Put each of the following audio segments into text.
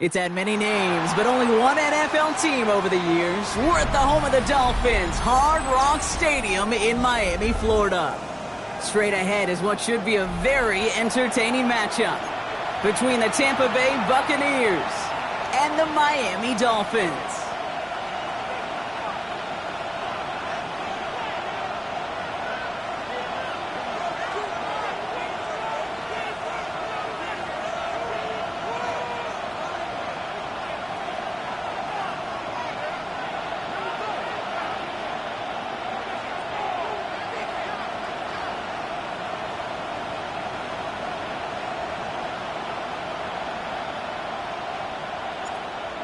It's had many names, but only one NFL team over the years. We're at the home of the Dolphins, Hard Rock Stadium in Miami, Florida. Straight ahead is what should be a very entertaining matchup between the Tampa Bay Buccaneers and the Miami Dolphins.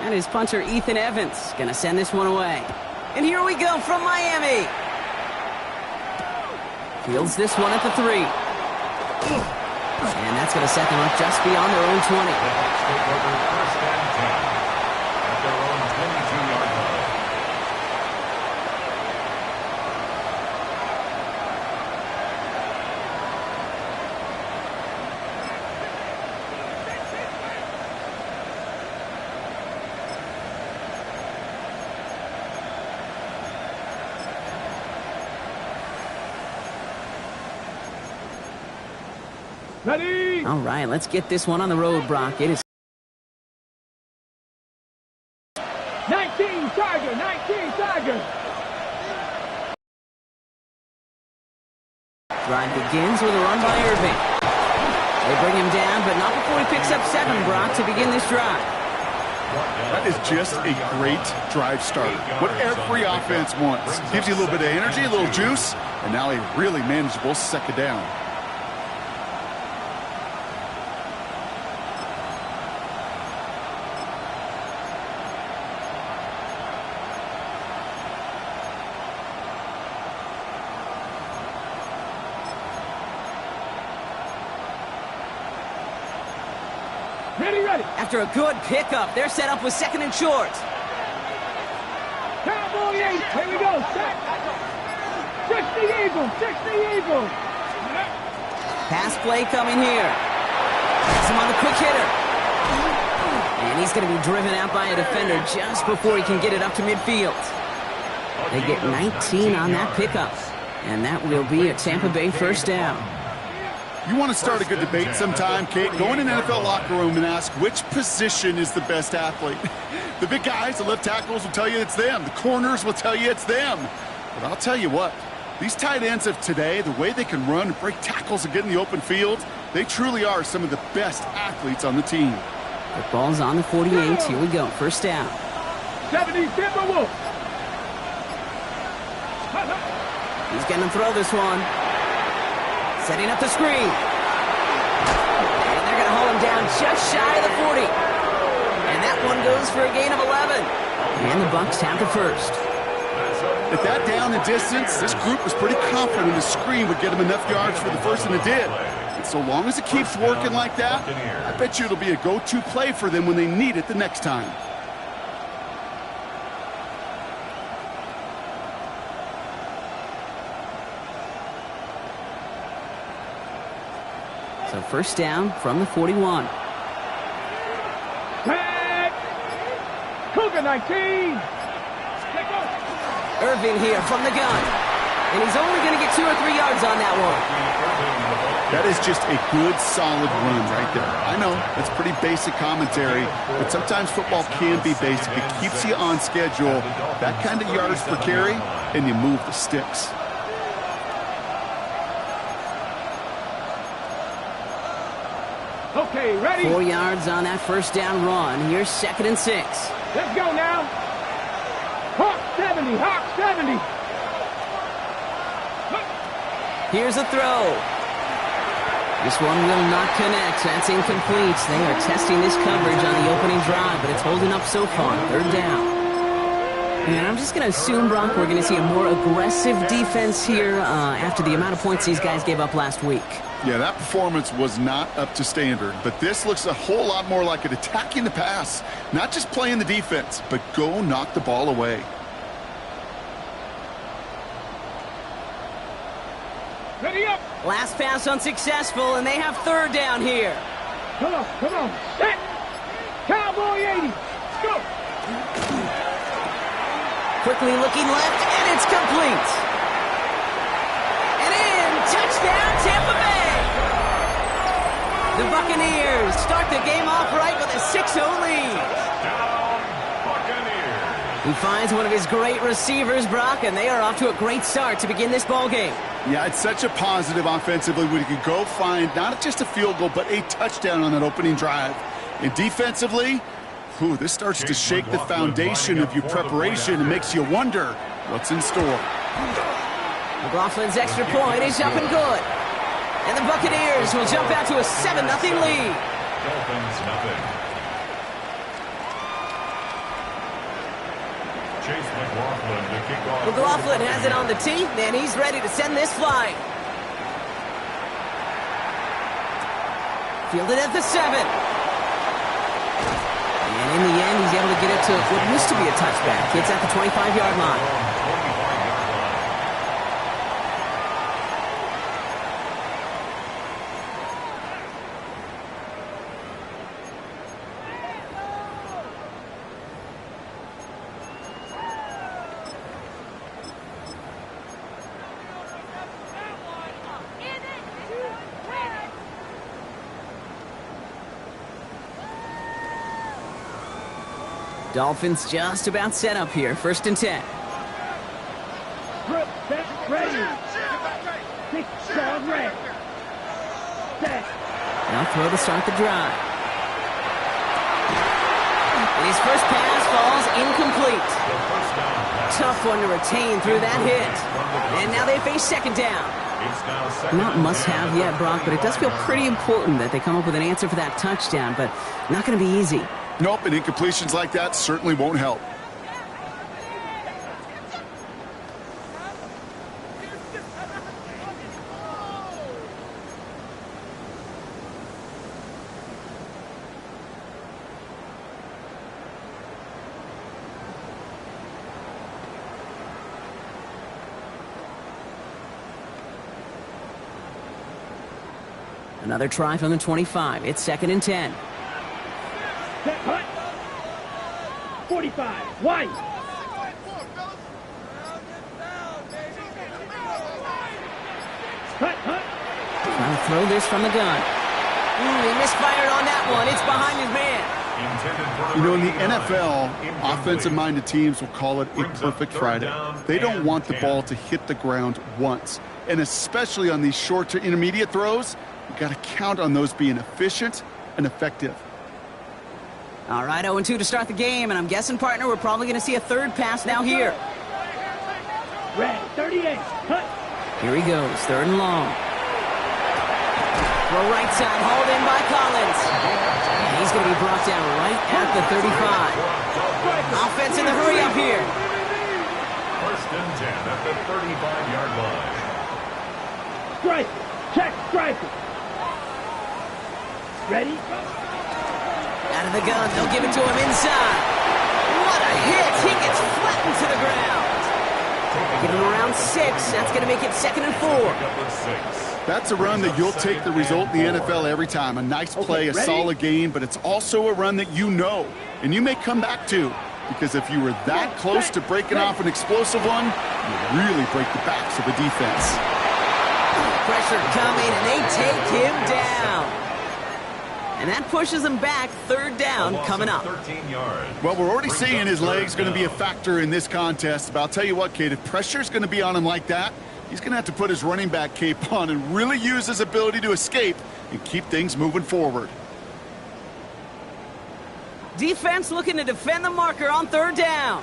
And his punter, Ethan Evans, going to send this one away. And here we go from Miami. Fields this one at the 3. And that's going to set them up just beyond their own 20. At their own 22-yard line. Ready? All right, let's get this one on the road, Brock. It is 19 Tiger, 19 Tiger. Drive begins with a run by Irving. They bring him down, but not before he picks up 7, Brock, to begin this drive. That is just a great drive starter. What every offense wants. Gives you a little bit of energy, a little juice, and now a really manageable second down. Ready. After a good pickup, they're set up with 2nd and short. Cowboy 8. Here we go. Set. 60 Eagles. 60 Eagles. Pass play coming here. Has him on the quick hitter. And he's going to be driven out by a defender just before he can get it up to midfield. They get 19 on that pickup. And that will be a Tampa Bay first down. You want to start a good debate sometime, Kate? Go in an NFL locker room and ask which position is the best athlete. The big guys, the left tackles will tell you it's them. The corners will tell you it's them. But I'll tell you what, these tight ends of today, the way they can run and break tackles and get in the open field, they truly are some of the best athletes on the team. The ball's on the 48. Here we go. First down. 70 Timberwolves. He's going to throw this one. Setting up the screen. And they're going to hold him down just shy of the 40. And that one goes for a gain of 11. And the Bucs have the first. At that down and distance, this group was pretty confident the screen would get them enough yards for the first, and it did. And so long as it keeps working like that, I bet you it'll be a go-to play for them when they need it the next time. So first down from the 41. Tag. Cougar 19. Irving here from the gun. And he's only going to get 2 or 3 yards on that one. That is just a good, solid run right there. I know, that's pretty basic commentary, but sometimes football can be basic. It keeps you on schedule. That kind of yards per carry, and you move the sticks. Okay, ready? 4 yards on that first down run. Here's 2nd and 6. Let's go now. Hawk 70, Hawk 70. Here's a throw. This one will not connect. That's incomplete. They are testing this coverage on the opening drive, but it's holding up so far. 3rd down. And I'm just going to assume, Brock, we're going to see a more aggressive defense here after the amount of points these guys gave up last week. Yeah, that performance was not up to standard, but this looks a whole lot more like it attacking the pass. Not just playing the defense, but go knock the ball away. Ready up. Last pass unsuccessful, and they have 3rd down here. Come on. Set. Cowboy boy 80. Go. Quickly looking left, and it's complete. And in, touchdown, Tampa Bay. The Buccaneers start the game off right with a 6-0 lead. He finds one of his great receivers, Brock, and they are off to a great start to begin this ball game. Yeah, it's such a positive offensively when you can go find not just a field goal, but a touchdown on that opening drive. And defensively, this starts to shake the foundation of your preparation and makes you wonder what's in store. McLaughlin's extra point is up and good. And the Buccaneers will jump out to a 7-0 lead. Dolphins nothing. Chase McLaughlin to kick off. McLaughlin has it on the tee, and he's ready to send this flying. Fielded at the 7. And in the end, he's able to get it to what used to be a touchback. It's at the 25-yard line. Dolphins just about set up here. 1st and 10. Grip, set, ready. 6 yard red. Set. Now throw to start the drive. And his first pass falls incomplete. Tough one to retain through that hit. And now they face 2nd down. Not must-have yet, Brock, but it does feel pretty important that they come up with an answer for that touchdown, but not going to be easy. Nope, and incompletions like that certainly won't help. Another try from the 25. It's 2nd and 10. Set, hut. 45. White. Hut, hut. Trying to throw this from the gun. He misfired on that one. It's behind his man. You know, in the NFL, offensive-minded teams will call it a perfect Friday. They don't want the ball to hit the ground once. And especially on these short to intermediate throws, you've got to count on those being efficient and effective. All right, 0-2 to start the game, and I'm guessing, partner, we're probably going to see a 3rd pass now here. Red, 38. Hut. Here he goes, 3rd and long. Throw right side, hauled in by Collins. And he's going to be brought down right at the 35. Offense in the hurry up here. 1st and 10 at the 35-yard line. Strike. Check, strike. Ready? Out of the gun, they'll give it to him inside. What a hit! He gets flattened to the ground. Give him around 6. That's going to make it 2nd and 4. That's a run that you'll take the result in the NFL every time. A nice play, a solid game, but it's also a run that you know, and you may come back to, because if you were that close to breaking off an explosive one, you really break the backs of the defense. Pressure coming, and they take him down. And that pushes him back. 3rd down coming up. 13 yards. Well, we're already seeing his legs going to be a factor in this contest. But I'll tell you what, Kate, if pressure's going to be on him like that, he's going to have to put his running back cape on and really use his ability to escape and keep things moving forward. Defense looking to defend the marker on 3rd down.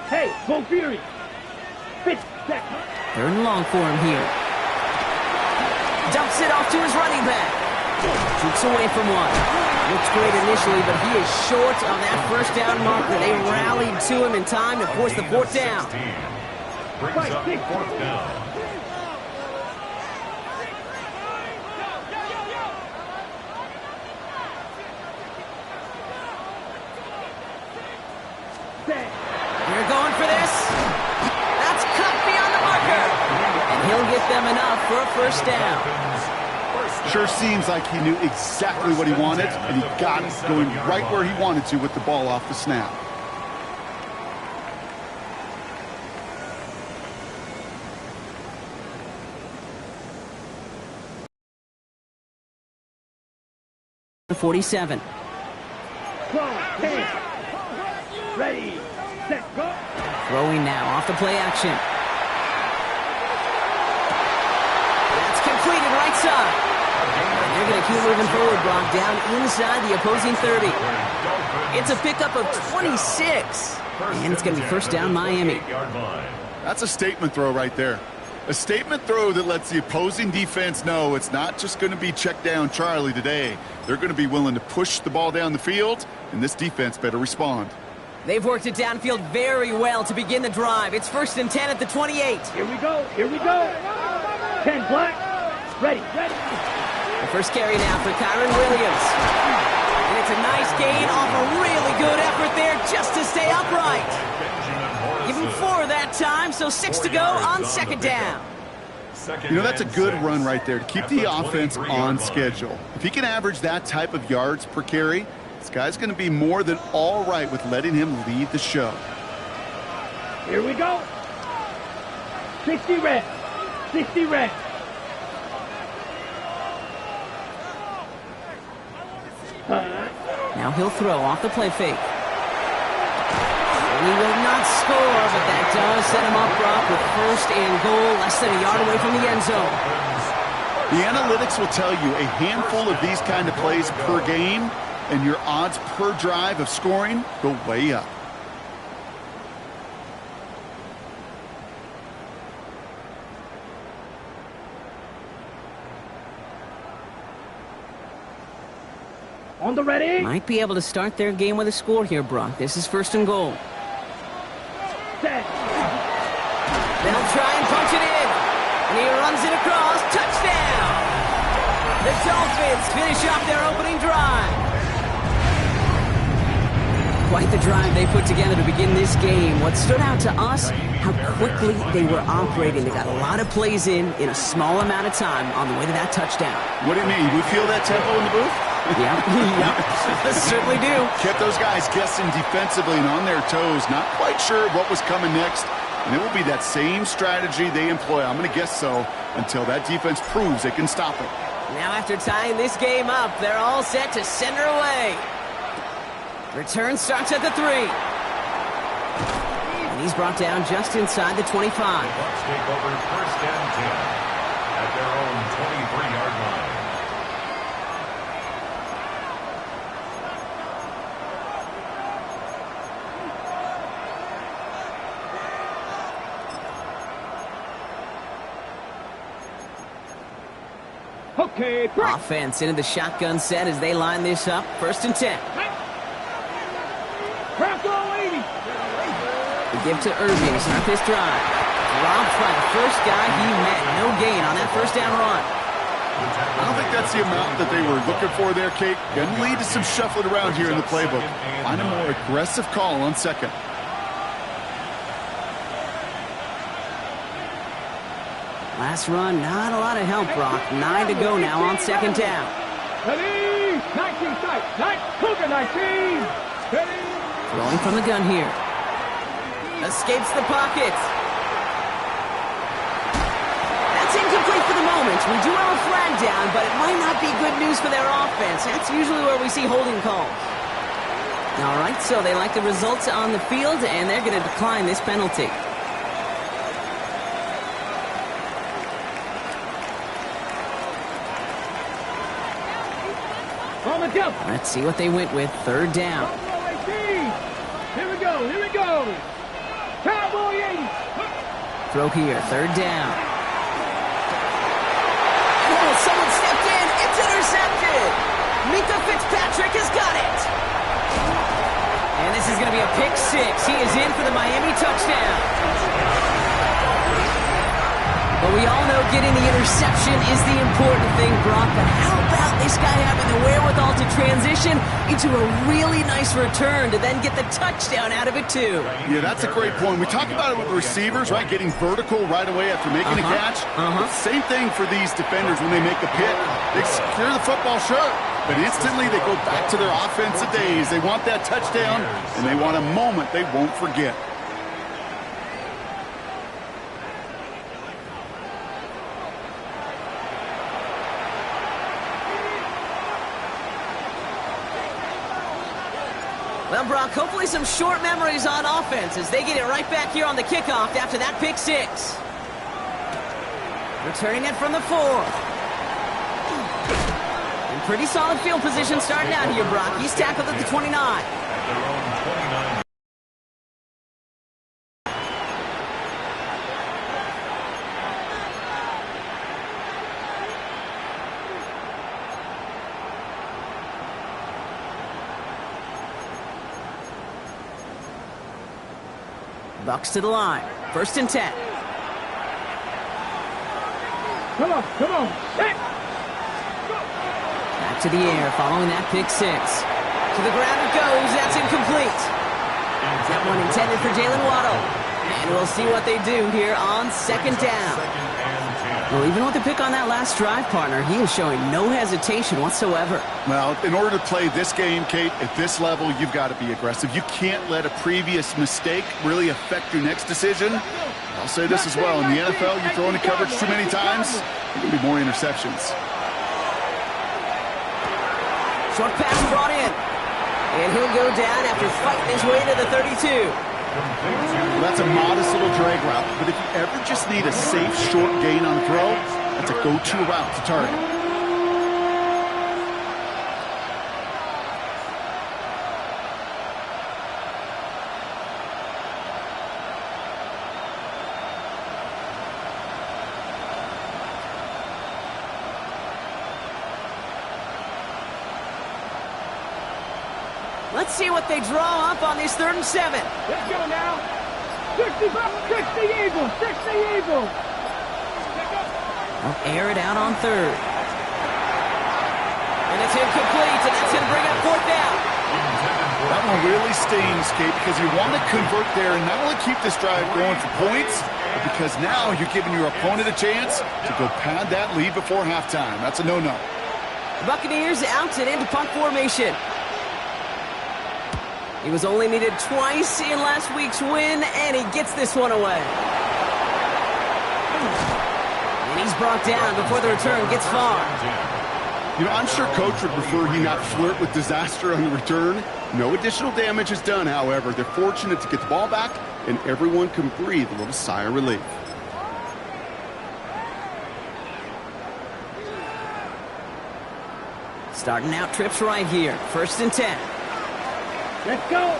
Hey, go Fury. 5th, 3rd and long for him here. Dumps it off to his running back. Shoots away from one. Looks great initially, but he is short on that 1st down marker. They rallied to him in time to force the 4th down. Brings up 4th down. They're going for this. That's cut beyond the marker. And he'll get them enough for a 1st down. Sure seems like he knew exactly what he wanted, and he got it, going right where he wanted to with the ball off the snap. The 47. Ready, set, go. Throwing now off the play action. That's completed right side. And they're going to keep moving forward, Brock, down inside the opposing 30. It's a pickup of 26. And it's going to be first down Miami. That's a statement throw right there. A statement throw that lets the opposing defense know it's not just going to be check down Charlie today. They're going to be willing to push the ball down the field, and this defense better respond. They've worked it downfield very well to begin the drive. It's first and 10 at the 28. Here we go, here we go. 10 black, ready, ready. The first carry now for Kyron Williams. And it's a nice gain off a really good effort there just to stay upright. Give him 4 that time, so 6 to go on second down. You know, that's a good run right there to keep the offense on schedule. If he can average that type of yards per carry, this guy's going to be more than all right with letting him lead the show. Here we go. 60 red, 60 red. Now he'll throw off the play fake. He will not score, but that does set him up, Brock, with first and goal, less than a yard away from the end zone. The analytics will tell you a handful of these kind of plays per game, and your odds per drive of scoring go way up. On the ready. Might be able to start their game with a score here, Brock. This is first and goal. Set. They'll try and punch it in. And he runs it across. Touchdown! The Dolphins finish off their opening drive. Quite the drive they put together to begin this game. What stood out to us, how quickly they were operating. They got a lot of plays in a small amount of time on the way to that touchdown. What do you mean? We feel that tempo in the booth? Yeah, certainly do. Kept those guys guessing defensively and on their toes, not quite sure what was coming next. And it will be that same strategy they employ, I'm going to guess so, until that defense proves they can stop it. Now after tying this game up, they're all set to send her away. Return starts at the 3. And he's brought down just inside the 25. Bucks take over first and 10 at their own 23-yard line. Okay, break. Offense into the shotgun set as they line this up. First and 10. Craft all 80. The give to Irving to start this drive. Robbed by the first guy he met. No gain on that first down run. I don't think that's the amount that they were looking for there, Kate. Can lead to some shuffling around here in the playbook. Find a more aggressive call on second. Last run, not a lot of help, Brock. 9 to go now on second down. Ready. 19 sight. Cougar 19. Ready. Throwing from the gun here. Escapes the pocket. That's incomplete for the moment. We do have a flag down, but it might not be good news for their offense. That's usually where we see holding calls. All right, so they like the results on the field, and they're going to decline this penalty. Let's see what they went with. Third down. Here we go. Here we go. Cowboy 80. Throw here. Third down. Oh, someone stepped in. It's intercepted. Minka Fitzpatrick has got it. And this is going to be a pick 6. He is in for the Miami touchdown. But we all know getting the interception is the important thing, Brock. But how about this guy having the wherewithal to transition into a really nice return to then get the touchdown out of it, too? Yeah, that's a great point. We talk about it with receivers, right? Getting vertical right away after making a catch. Same thing for these defenders when they make a pick. They secure the football, sure, but instantly they go back to their offensive days. They want that touchdown, and they want a moment they won't forget. Well, Brock, hopefully some short memories on offense as they get it right back here on the kickoff after that pick six. Returning it from the 4. In pretty solid field position starting out here, Brock. He's tackled at the 29. At their own 29. Bucks to the line. 1st and 10. Come on, set. Back to the air following that pick six. To the ground it goes. That's incomplete. That one intended for Jalen Waddle. And we'll see what they do here on 2nd down. Well, even with the pick on that last drive, partner, he is showing no hesitation whatsoever. Well, in order to play this game, Kate, at this level, you've got to be aggressive. You can't let a previous mistake really affect your next decision. I'll say this as well. In the NFL, you throw into coverage too many times, there can be more interceptions. Short pass brought in. And he'll go down after fighting his way to the 32. Well, that's a modest little drag route, but if you ever just need a safe, short gain on throw, that's a go-to route to target. Let's see what they draw up on this 3rd and 7. Let's go now. 60 Eagles. They'll air it out on 3rd. And it's incomplete, and that's going to bring up 4th down. That one really stings, Kate, because you want to convert there and not only keep this drive going for points, but because now you're giving your opponent a chance to go pad that lead before halftime. That's a no-no. The Buccaneers out and into punt formation. He was only needed twice in last week's win, and he gets this one away. And he's brought down before the return gets far. You know, I'm sure Coach would prefer he not flirt with disaster on the return. No additional damage is done, however. They're fortunate to get the ball back, and everyone can breathe a little sigh of relief. Starting out trips right here. 1st and 10. Let's go.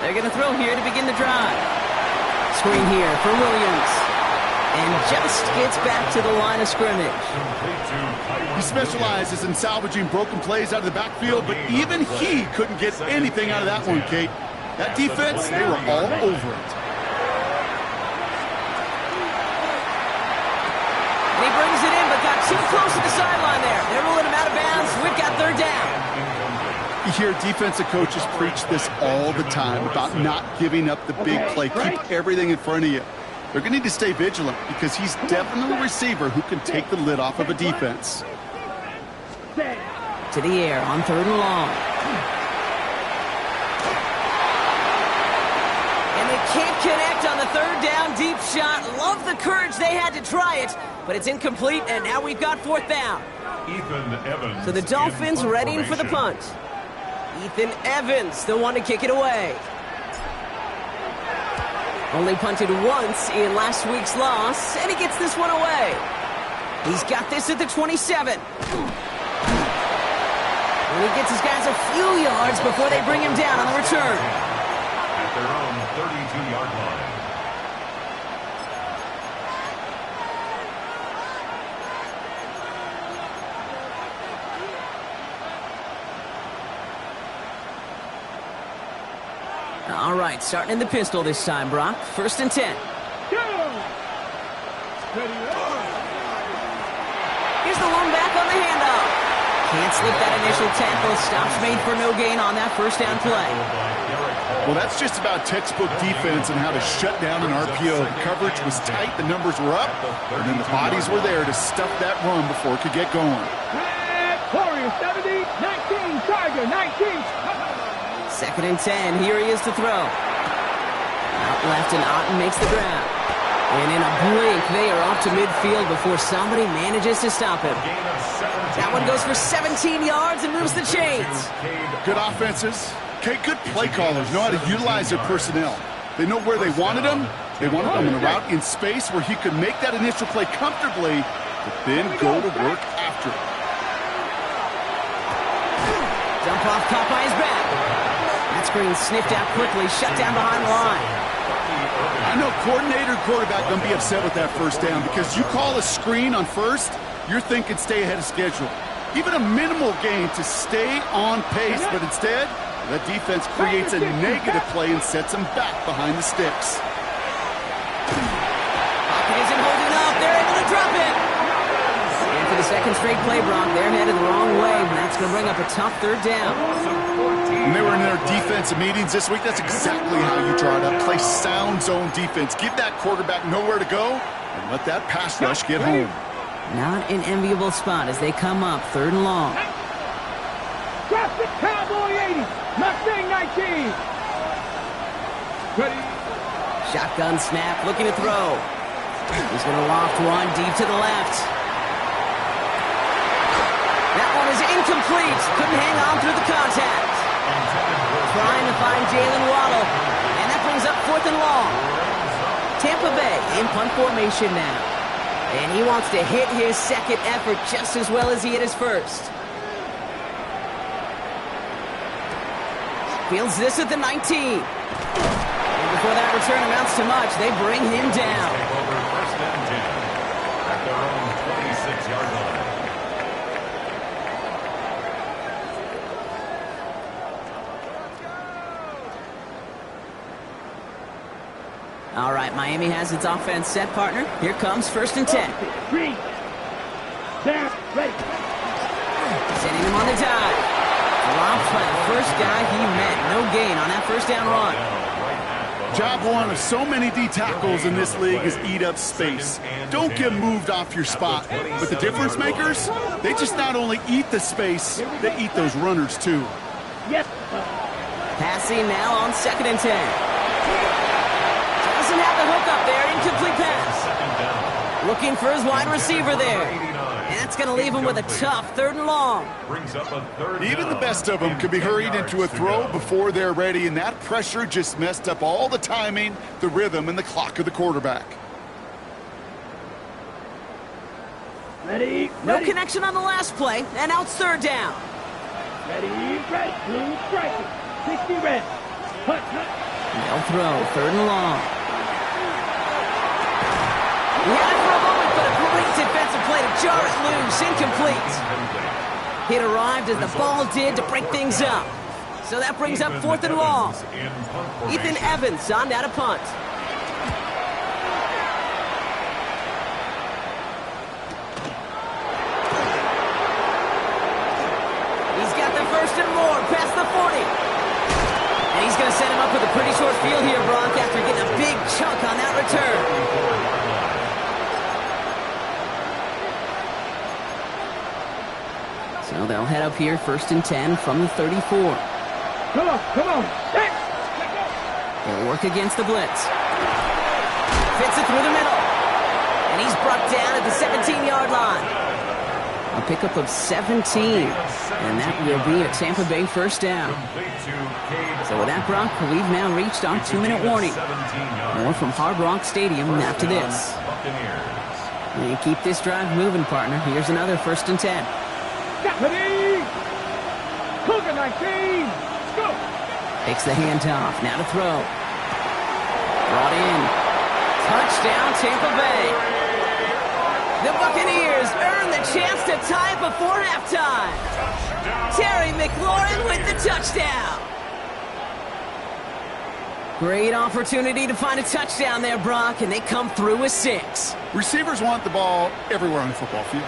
They're going to throw here to begin the drive. Screen here for Williams. And just gets back to the line of scrimmage. He specializes in salvaging broken plays out of the backfield, but even he couldn't get anything out of that one, Kate. That defense, they were all over it. And he brings it in, but got too close to the sideline there. They're rolling him out of bounds. We've got 3rd down. You hear defensive coaches preach this all the time about not giving up the big play. Keep everything in front of you. They're going to need to stay vigilant because he's definitely a receiver who can take the lid off of a defense. To the air on 3rd and long. And they can't connect on the 3rd down deep shot. Love the courage they had to try it, but it's incomplete, and now we've got 4th down. Ethan Evans. So the Dolphins readying for the punt. Ethan Evans, the one to kick it away. Only punted once in last week's loss, and he gets this one away. He's got this at the 27. And he gets his guys a few yards before they bring him down on the return. At their own 32-yard line. All right, starting in the pistol this time, Brock. 1st and 10. Here's the one back on the handoff. Can't slip that initial tackle. Stops made for no gain on that first down play. Well, that's just about textbook defense and how to shut down an RPO. The coverage was tight, the numbers were up, and then the bodies were there to stuff that run before it could get going. Warrior 70, 19, Tiger 19. 2nd and 10. Here he is to throw. Out left, and Otten makes the grab. And in a blink, they are off to midfield before somebody manages to stop him. That one goes for 17 yards and moves the chains. Good offenses. Okay, good play callers know how to utilize their personnel. They know where they wanted him. They wanted him in a route in space where he could make that initial play comfortably, but then go to work after it. Dump off caught by his back. That screen sniffed out quickly, shut down behind the line. I know coordinator quarterback going to be upset with that first down because you call a screen on first, you're thinking stay ahead of schedule. Even a minimal gain to stay on pace, but instead, that defense creates a negative play and sets them back behind the sticks. Pocket isn't holding up. They're able to drop it. And for the second straight play, Brock, they're headed the wrong way, and that's going to bring up a tough third down. When they were in their defensive meetings this week, that's exactly how you draw it up. Play sound zone defense. Give that quarterback nowhere to go, and let that pass rush get home. Not an enviable spot as they come up 3rd and long. Drop the Cowboy 80, Mustang 19. Ready. Shotgun snap, looking to throw. He's going to loft one deep to the left. That one is incomplete. Couldn't hang on through the contact. Trying to find Jalen Waddle. And that brings up 4th and long. Tampa Bay in punt formation now. And he wants to hit his second effort just as well as he hit his first. Fields this at the 19. And before that return amounts to much, they bring him down. Take over 1st and 10 at their own 26-yard line. All right, Miami has its offense set, partner. Here comes 1st and 10. Green. Down. Ready. Sending him on the dive. Dropped by the first guy he met. No gain on that first down run. Job one of so many D tackles in this league is eat up space. Don't get moved off your spot. But the difference makers, they just not only eat the space, they eat those runners too. Yes. Passing now on 2nd and 10. Doesn't have the hook up there. Incomplete pass. Looking for his wide receiver there. And that's going to leave him with a tough 3rd and long. Even the best of them could be hurried into a throw before they're ready, and that pressure just messed up all the timing, the rhythm, and the clock of the quarterback. Ready. No connection on the last play, and now it's 3rd down. Ready. Blue striker. 60 red. Hut. They'll throw 3rd and long. He had it for a moment, but a great defensive play to jar it loose. Incomplete. It arrived as the ball did to break things up. So that brings up 4th and long. Ethan Evans on down to punt. He's got the 1st and more past the 40. And he's going to set him up with a pretty short field here, Brock, after getting a big chunk on that return. So they'll head up here 1st and 10 from the 34. Come on. They'll work against the blitz. Fits it through the middle. And he's brought down at the 17-yard line. A pickup of 17. And that will be a Tampa Bay 1st down. So with that, Brock, we've now reached our 2-minute warning. More from Hard Rock Stadium after this. And keep this drive moving, partner. Here's another 1st and 10. Ready. Cougar 19. Go. Takes the handoff. Now to throw. Brought in. Touchdown, Tampa Bay. The Buccaneers earn the chance to tie it before halftime. Terry McLaurin with the touchdown. Great opportunity to find a touchdown there, Brock, and they come through with 6. Receivers want the ball everywhere on the football field.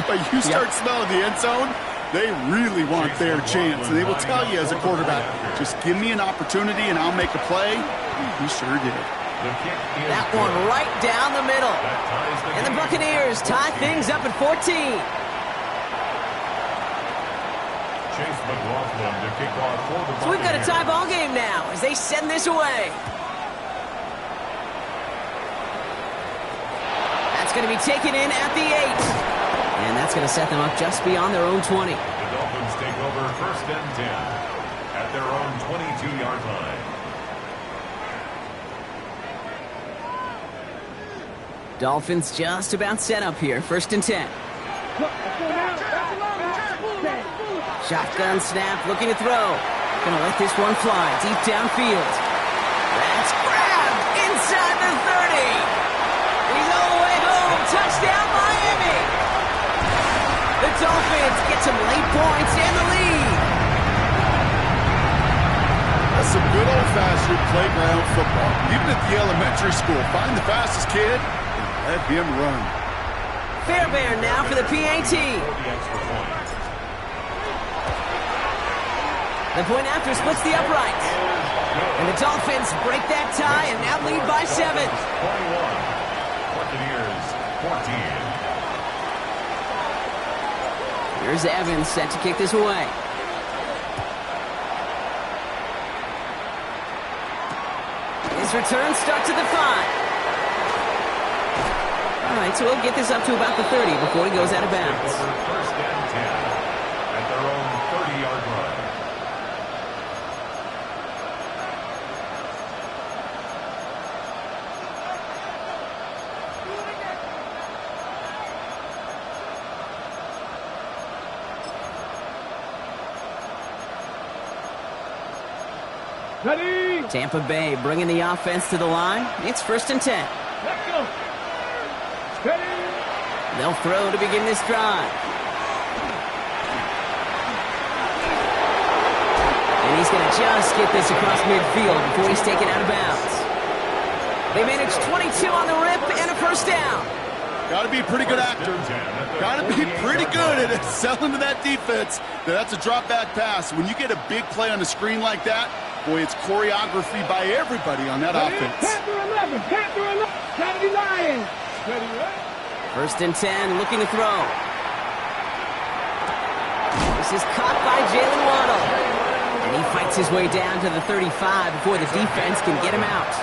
But you start smelling the end zone, they really want their chance. And they will tell you as a quarterback, just give me an opportunity and I'll make a play. He sure did. That one right down the middle. And the Buccaneers tie things up at 14. So we've got a tie ball game now as they send this away. That's going to be taken in at the 8. And that's going to set them up just beyond their own 20. The Dolphins take over 1st and 10 at their own 22-yard line. Dolphins just about set up here. 1st and 10. Shotgun snap, looking to throw. Gonna let this one fly deep downfield. That's grabbed inside the 30. He's all the way home. Touchdown, Miami. The Dolphins get some late points and the lead. That's some good old-fashioned playground football. Even at the elementary school, find the fastest kid and let him run. Fairbairn now for the PAT. The point after splits the uprights. And the Dolphins break that tie and now lead by 7. 21. Buccaneers 14. Here's Evans set to kick this away. His return starts at the 5. All right, so we'll get this up to about the 30 before he goes out of bounds. 1st and 10 at their own 30-yard line. Ready? Tampa Bay bringing the offense to the line. It's 1st and 10. Let's go. Ready? They'll throw to begin this drive. And he's going to just get this across midfield before he's taken out of bounds. They manage 22 on the rip and a 1st down. Got to be a pretty good actor. Got to be pretty good at selling to that defense. That's a drop-back pass. When you get a big play on the screen like that, boy, it's choreography by everybody on that offense. Panther 11, Panther 11, Kennedy Lions. Ready, right? 1st and 10, looking to throw. This is caught by Jalen Waddle. And he fights his way down to the 35 before the defense can get him out.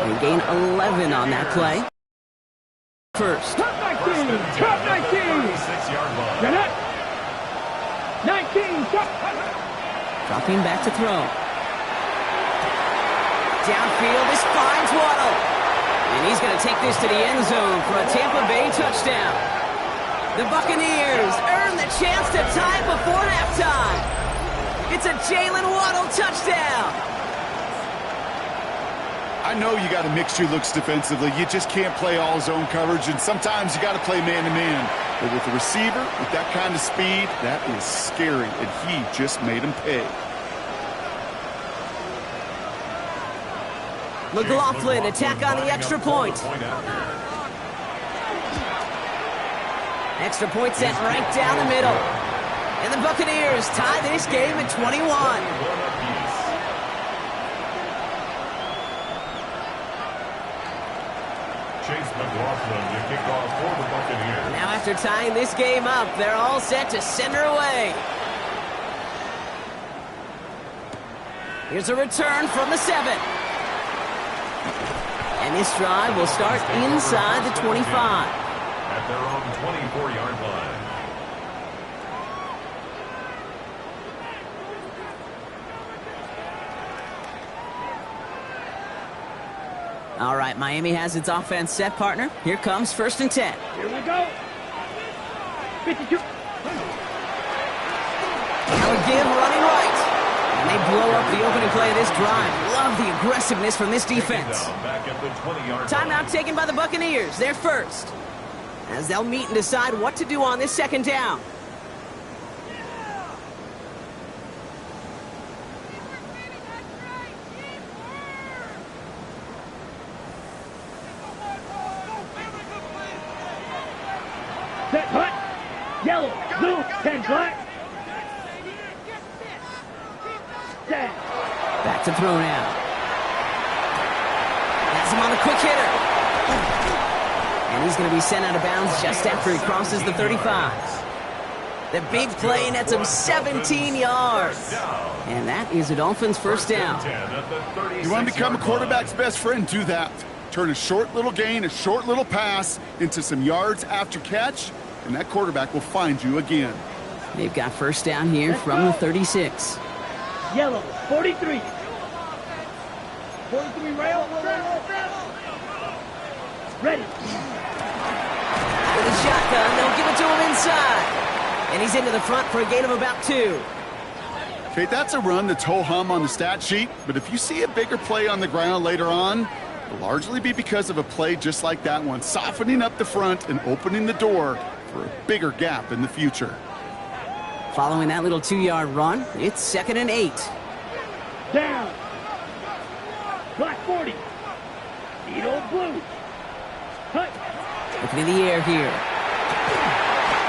They gain 11 on that play. First. Top 19, top 19. 6-yard line. Get it? 19, top. Dropping back to throw. Downfield, this finds Waddle. And he's going to take this to the end zone for a Tampa Bay touchdown. The Buccaneers earn the chance to tie it before halftime. It's a Jalen Waddle touchdown. I know you got a mixture looks defensively. You just can't play all zone coverage, and sometimes you got to play man-to-man. But with the receiver, with that kind of speed, that is scary, and he just made him pay. McLaughlin attack on the extra point. Extra point set right down the middle. And the Buccaneers tie this game at 21. Now after tying this game up, they're all set to send her away. Here's a return from the 7. And this drive will start inside the 25. At their own 24-yard line. All right, Miami has its offense set, partner. Here comes 1st and 10. Here we go. 52. Now again, running right. And they blow up the opening play of this drive. Love the aggressiveness from this defense. Back at the 20-yard Timeout taken by the Buccaneers. They're first. As they'll meet and decide what to do on this 2nd down. Yellow, blue, 10 black. Set. Back to throw now. Has him on a quick hitter. And he's going to be sent out of bounds just after he crosses the 35. The big play nets him 17 yards. And that is a Dolphins first down. You want to become a quarterback's best friend? Do that. Turn a short little gain, a short little pass into some yards after catch, and that quarterback will find you again. They've got first down here from the 36. Yellow, 43. 43 rail. Ready. With a shotgun, they'll give it to him inside. And he's into the front for a gain of about 2. Okay, that's a run that's ho-hum on the stat sheet, but if you see a bigger play on the ground later on, it'll largely be because of a play just like that one, softening up the front and opening the door for a bigger gap in the future. Following that little 2-yard run, it's 2nd and 8. Down. Black 40. Need old blue. Cut. Looking in the air here.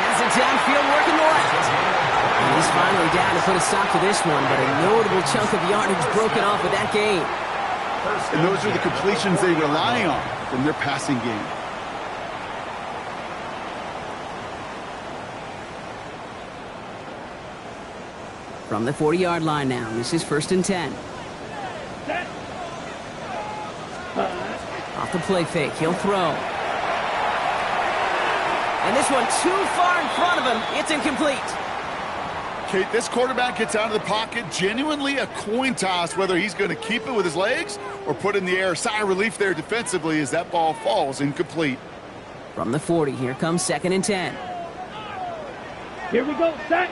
Has it downfield working the left. And he's finally down to put a stop to this one, but a notable chunk of yardage broken off with that gain. And those are the completions they rely on from their passing game. From the 40-yard line now, this is 1st and 10. Set. Off the play fake, he'll throw. And this one too far in front of him. It's incomplete. Kate, this quarterback gets out of the pocket, genuinely a coin toss whether he's going to keep it with his legs or put in the air. Sigh of relief there defensively as that ball falls incomplete. From the 40, here comes 2nd and 10. Here we go. Set.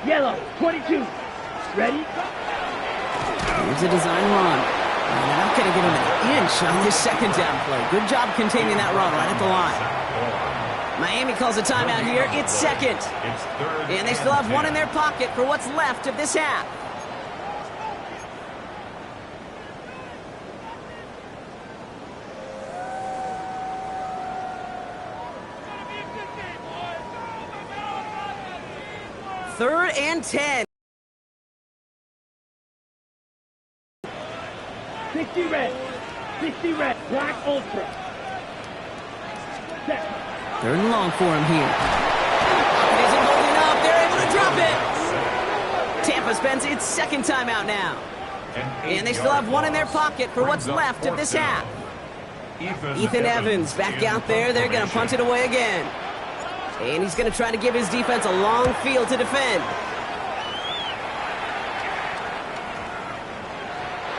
Yellow, 22. Ready? Here's a design run. And they're not going to get him an inch on this 2nd down play. Good job containing that run right at the line. Miami calls a timeout here. It's 2nd. And they still have one in their pocket for what's left of this half. Third and 10. 60 red. 60 red. Black ultra. Set. 3rd and long for him here. It isn't holding up. They're able to drop it. Tampa spends its 2nd timeout now. And they still have one in their pocket for what's left of this half. Ethan Evans back out there. They're going to punt it away again. And he's going to try to give his defense a long field to defend.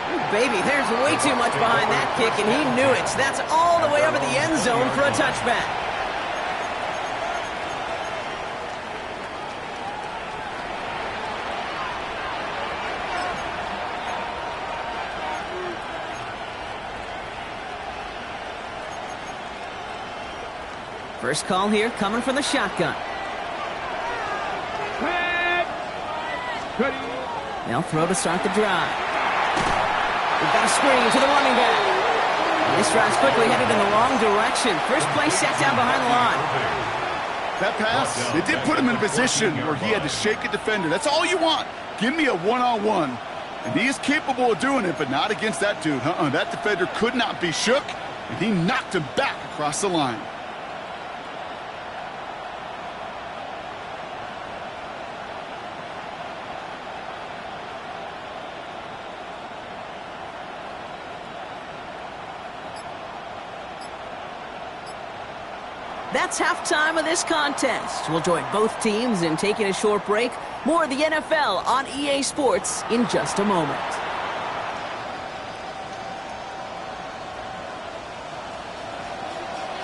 Ooh, baby, there's way too much behind that kick, and he knew it. That's all the way over the end zone for a touchback. First call here coming from the shotgun. Ready. They'll throw to start the drive. We've got a screen to the running back. And this drive's quickly headed in the wrong direction. First play set down behind the line. That pass, it did put him in a position where he had to shake a defender. That's all you want. Give me a one-on-one. And he is capable of doing it, but not against that dude. That defender could not be shook, and he knocked him back across the line. That's halftime of this contest. We'll join both teams in taking a short break. More of the NFL on EA Sports in just a moment.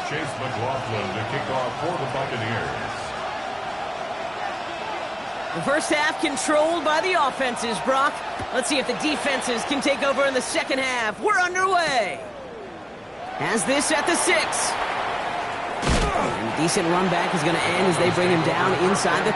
Chase McLaughlin to kick off for the Buccaneers. The first half controlled by the offenses, Brock. Let's see if the defenses can take over in the second half. We're underway. Has this at the 6. And a decent run back is going to end as they bring him down inside the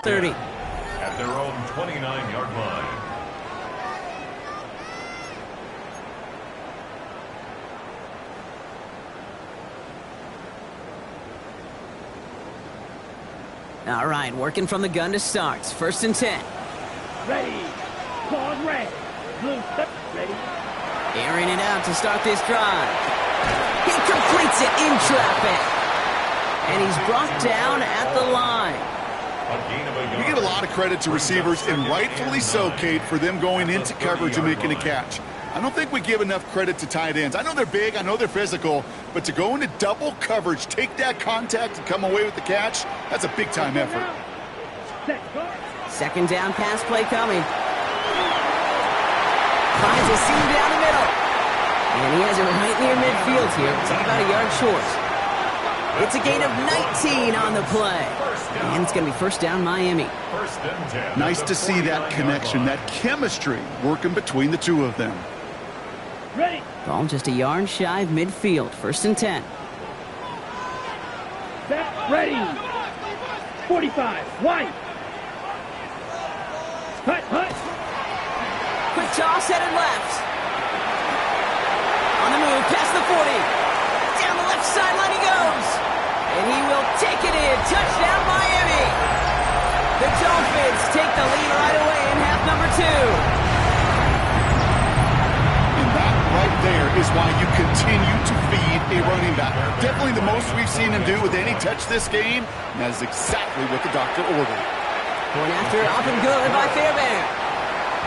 30. At their own 29-yard line. All right, working from the gun to start. It's 1st and 10. Ready. Pause red. Blue step. Ready. Airing it out to start this drive. He completes it in traffic. And he's brought down at the line. You get a lot of credit to receivers, and rightfully so, Kate, for them going into coverage and making a catch. I don't think we give enough credit to tight ends. I know they're big, I know they're physical, but to go into double coverage, take that contact, and come away with the catch, that's a big-time effort. 2nd down pass play coming. Finds a seam down the middle. And he has it right near midfield here. It's about a yard short. It's a gain of 19 on the play. And it's going to be 1st down Miami. Nice to see that connection, that chemistry working between the two of them. Ready. Ball just a yard shy of midfield. 1st and 10. Set. Ready. 45. White. Hut. Quick toss headed left. On the move, past the 40. Down the left sideline he goes. And he will take it in. Touchdown, Miami. The Dolphins take the lead right away in half number 2. And that right there is why you continue to feed a running back. Definitely the most we've seen him do with any touch this game. And that is exactly what the doctor ordered. Going after it, up and good by Fairbairn.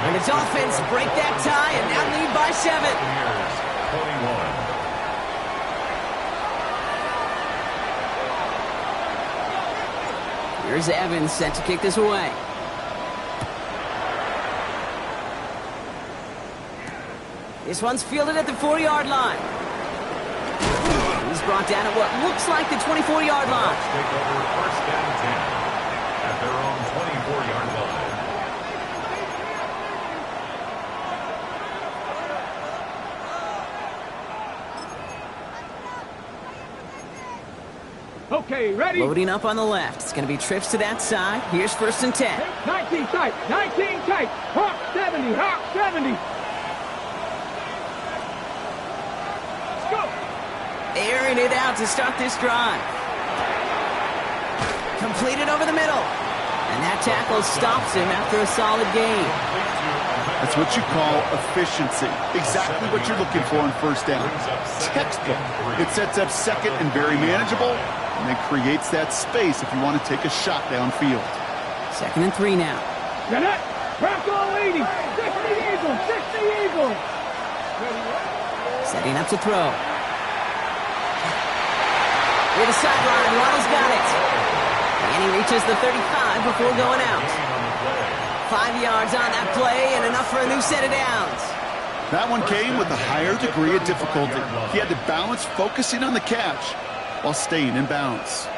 And the Dolphins break that tie and now lead by 7. 21. Here's Evans set to kick this away. This one's fielded at the 4-yard line. He's brought down at what looks like the 24-yard line. Take over 1st and 10 at their own 24-yard line. Okay, ready. Loading up on the left. It's going to be trips to that side. Here's 1st and 10. 19 tight. 19 tight. Hawk 70. Hawk 70. Let's go. Airing it out to start this drive. Completed over the middle. And that tackle stops him after a solid gain. That's what you call efficiency. Exactly what you're looking for on 1st down. Textbook. It sets up 2nd and very manageable, and then creates that space if you want to take a shot downfield. 2nd and 3 now. Get it. Bronco leading. 60 Eagle. 60 Eagle. Setting up to throw. Near the sideline, Ronald's got it. And he reaches the 35 before going out. 5 yards on that play and enough for a new set of downs. That one came with a higher degree of difficulty. He had to balance focusing on the catch while staying in bounds.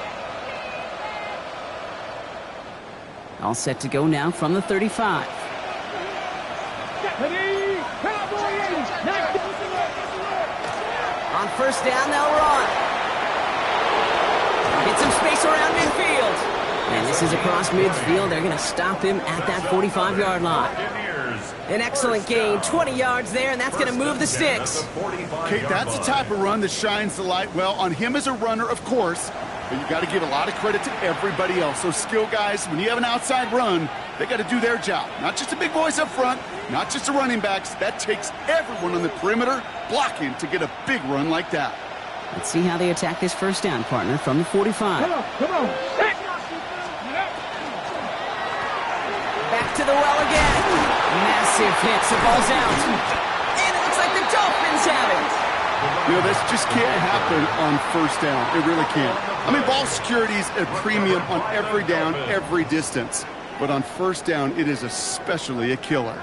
All set to go now from the 35. On 1st down, they'll run. Get some space around midfield. And this is across midfield. They're going to stop him at that 45-yard line. An excellent gain, 20 yards there, and that's going to move the sticks. Kate, that's the type of run that shines the light well on him as a runner, of course, but you got to give a lot of credit to everybody else. Those skill guys, when you have an outside run, they got to do their job. Not just the big boys up front, not just the running backs. That takes everyone on the perimeter blocking to get a big run like that. Let's see how they attack this 1st down, partner, from the 45. Come on. Back to the well again. Massive hits. The ball's out. And it looks like the Dolphins have it. You know, this just can't happen on 1st down. It really can't. I mean, ball security is a premium on every down, every distance. But on 1st down, it is especially a killer.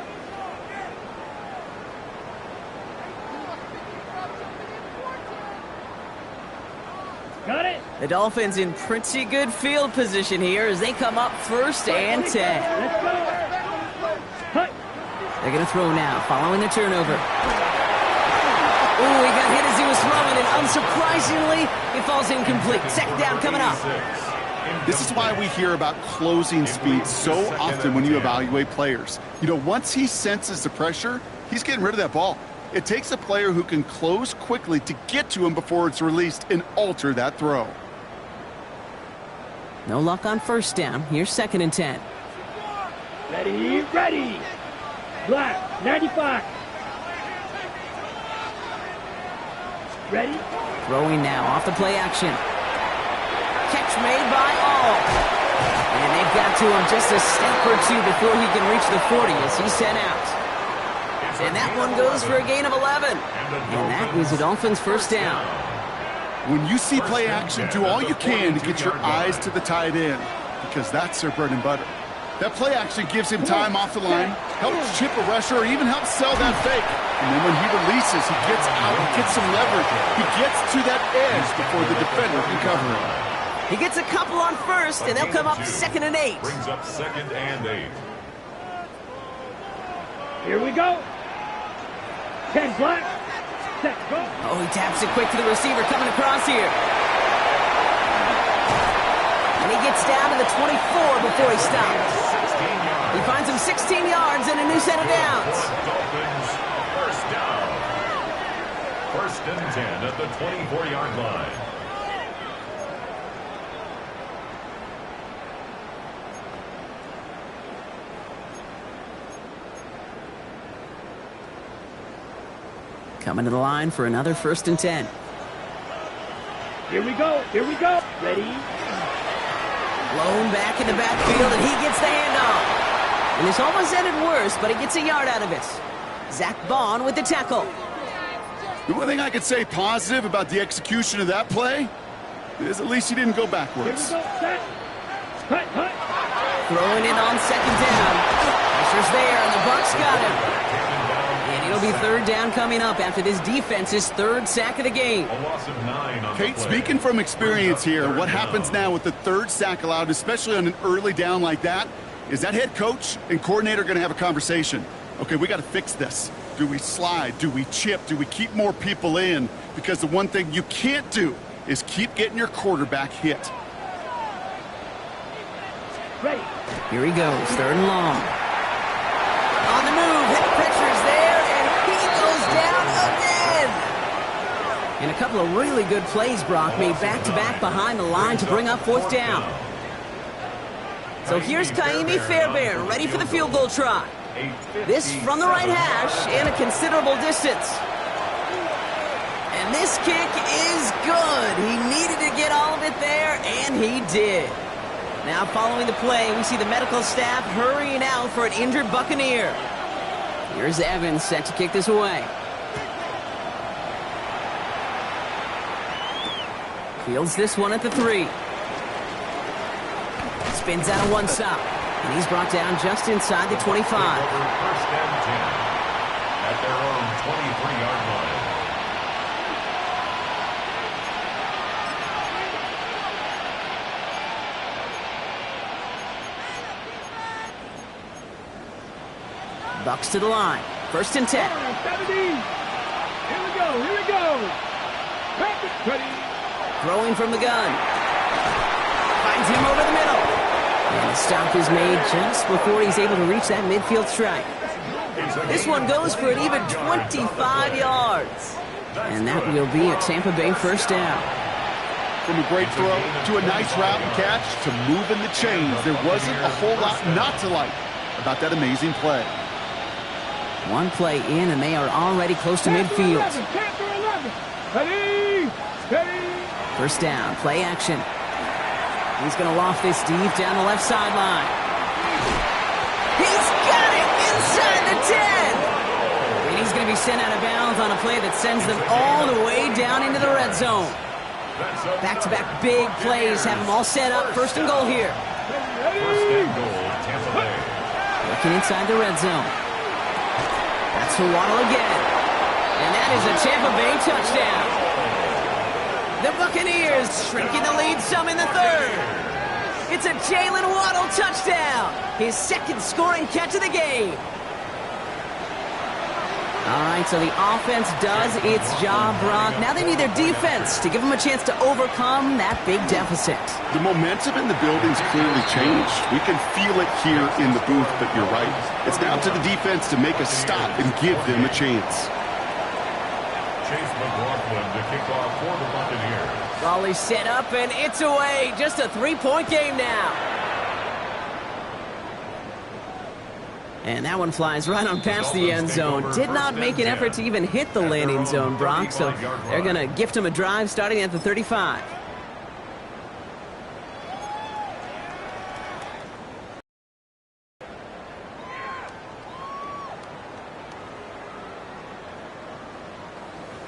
Got it. The Dolphins in pretty good field position here as they come up 1st and 10. Let's go. Hut. They're going to throw now, following the turnover. Ooh, he got hit as he was throwing, and unsurprisingly, it falls incomplete. 2nd down coming up. This is why we hear about closing speed so often when you evaluate players. You know, once he senses the pressure, he's getting rid of that ball. It takes a player who can close quickly to get to him before it's released and alter that throw. No luck on first down. Here's 2nd and 10. Ready, ready. Black, 95. Ready? Throwing now off the play action. Catch made by All. And they've got to him just a step or two before he can reach the 40 as he's sent out. And that one goes for a gain of 11. And that is a Dolphins first down. When you see play action, do all you can to get your eyes to the tight end, because that's their bread and butter. That play action gives him time off the line, helps chip a rusher, or even helps sell that fake. And then when he releases, he gets out, he gets some leverage. He gets to that edge before the defender can cover him. He gets a couple on first, and they'll come up 2nd and 8. Brings up 2nd and 8. Here we go. 10 black. Set, go. Oh, he taps it quick to the receiver coming across here. And he gets down to the 24 before he stops. He finds him 16 yards and a new set of downs. Dolphins first down. 1st and 10 at the 24-yard line. Coming to the line for another 1st and 10. Here we go. Here we go. Ready? Blown back in the backfield, and he gets the handoff. And this almost ended worse, but he gets a yard out of it. Zach Bond with the tackle. The one thing I could say positive about the execution of that play is at least he didn't go backwards. Here we go. Set. Hut, hut. Throwing it on 2nd down. Pressure's there, and the Bucs got him. And it'll be 3rd down coming up after this defense's 3rd sack of the game. A loss of 9 on Kate, the play. speaking from experience here, what happens now with the 3rd sack allowed, especially on an early down like that, is that head coach and coordinator going to have a conversation. Okay, we got to fix this. Do we slide? Do we chip? Do we keep more people in? Because the one thing you can't do is keep getting your quarterback hit. Ready. Here he goes, 3rd and long. On the move, hit pressure's there, and he goes down again. And a couple of really good plays, Brock, made back-to-back behind the line to bring up 4th down. So here's Kaimi Fairbairn, ready for the field goal try. This from the right hash and a considerable distance. And this kick is good. He needed to get all of it there, and he did. Now following the play, we see the medical staff hurrying out for an injured Buccaneer. Here's Evans set to kick this away. Fields this one at the 3. Spins out of one stop. And he's brought down just inside the 25. 1st and 10 at their own 23-yard line. Bucs to the line. 1st and 10. 70. Here we go. Here we go. Ready. Throwing from the gun. Finds him over the middle. And the stop is made just before he's able to reach that midfield strike. This one goes for an even 25 yards. And that will be a Tampa Bay 1st down. From a great throw to a nice route and catch to moving the chains, there wasn't a whole lot not to like about that amazing play. One play in, and they are already close to midfield. 11. Ready. Ready. 1st down, play action. He's going to loft this deep down the left sideline. He's got it inside the 10. And he's going to be sent out of bounds on a play that sends them all the way down into the red zone. Back-to-back big plays have them all set up. 1st and goal here. 1st and goal, Tampa Bay. Looking inside the red zone. That's for Waddle again. And that is a Tampa Bay touchdown. The Buccaneers shrinking the lead some in the 3rd. It's a Jalen Waddle touchdown. His 2nd scoring catch of the game. All right, so the offense does its job, Brock. Now they need their defense to give them a chance to overcome that big deficit. The momentum in the building's clearly changed. We can feel it here in the booth, but you're right. It's now to the defense to make a stop and give them a chance. Chase McLaughlin to kick off for the Buccaneers. Volley set up, and it's away. Just a three-point game now. And that one flies right on past the end zone. Did not make an effort to even hit the landing zone, Brock, so they're going to gift him a drive starting at the 35.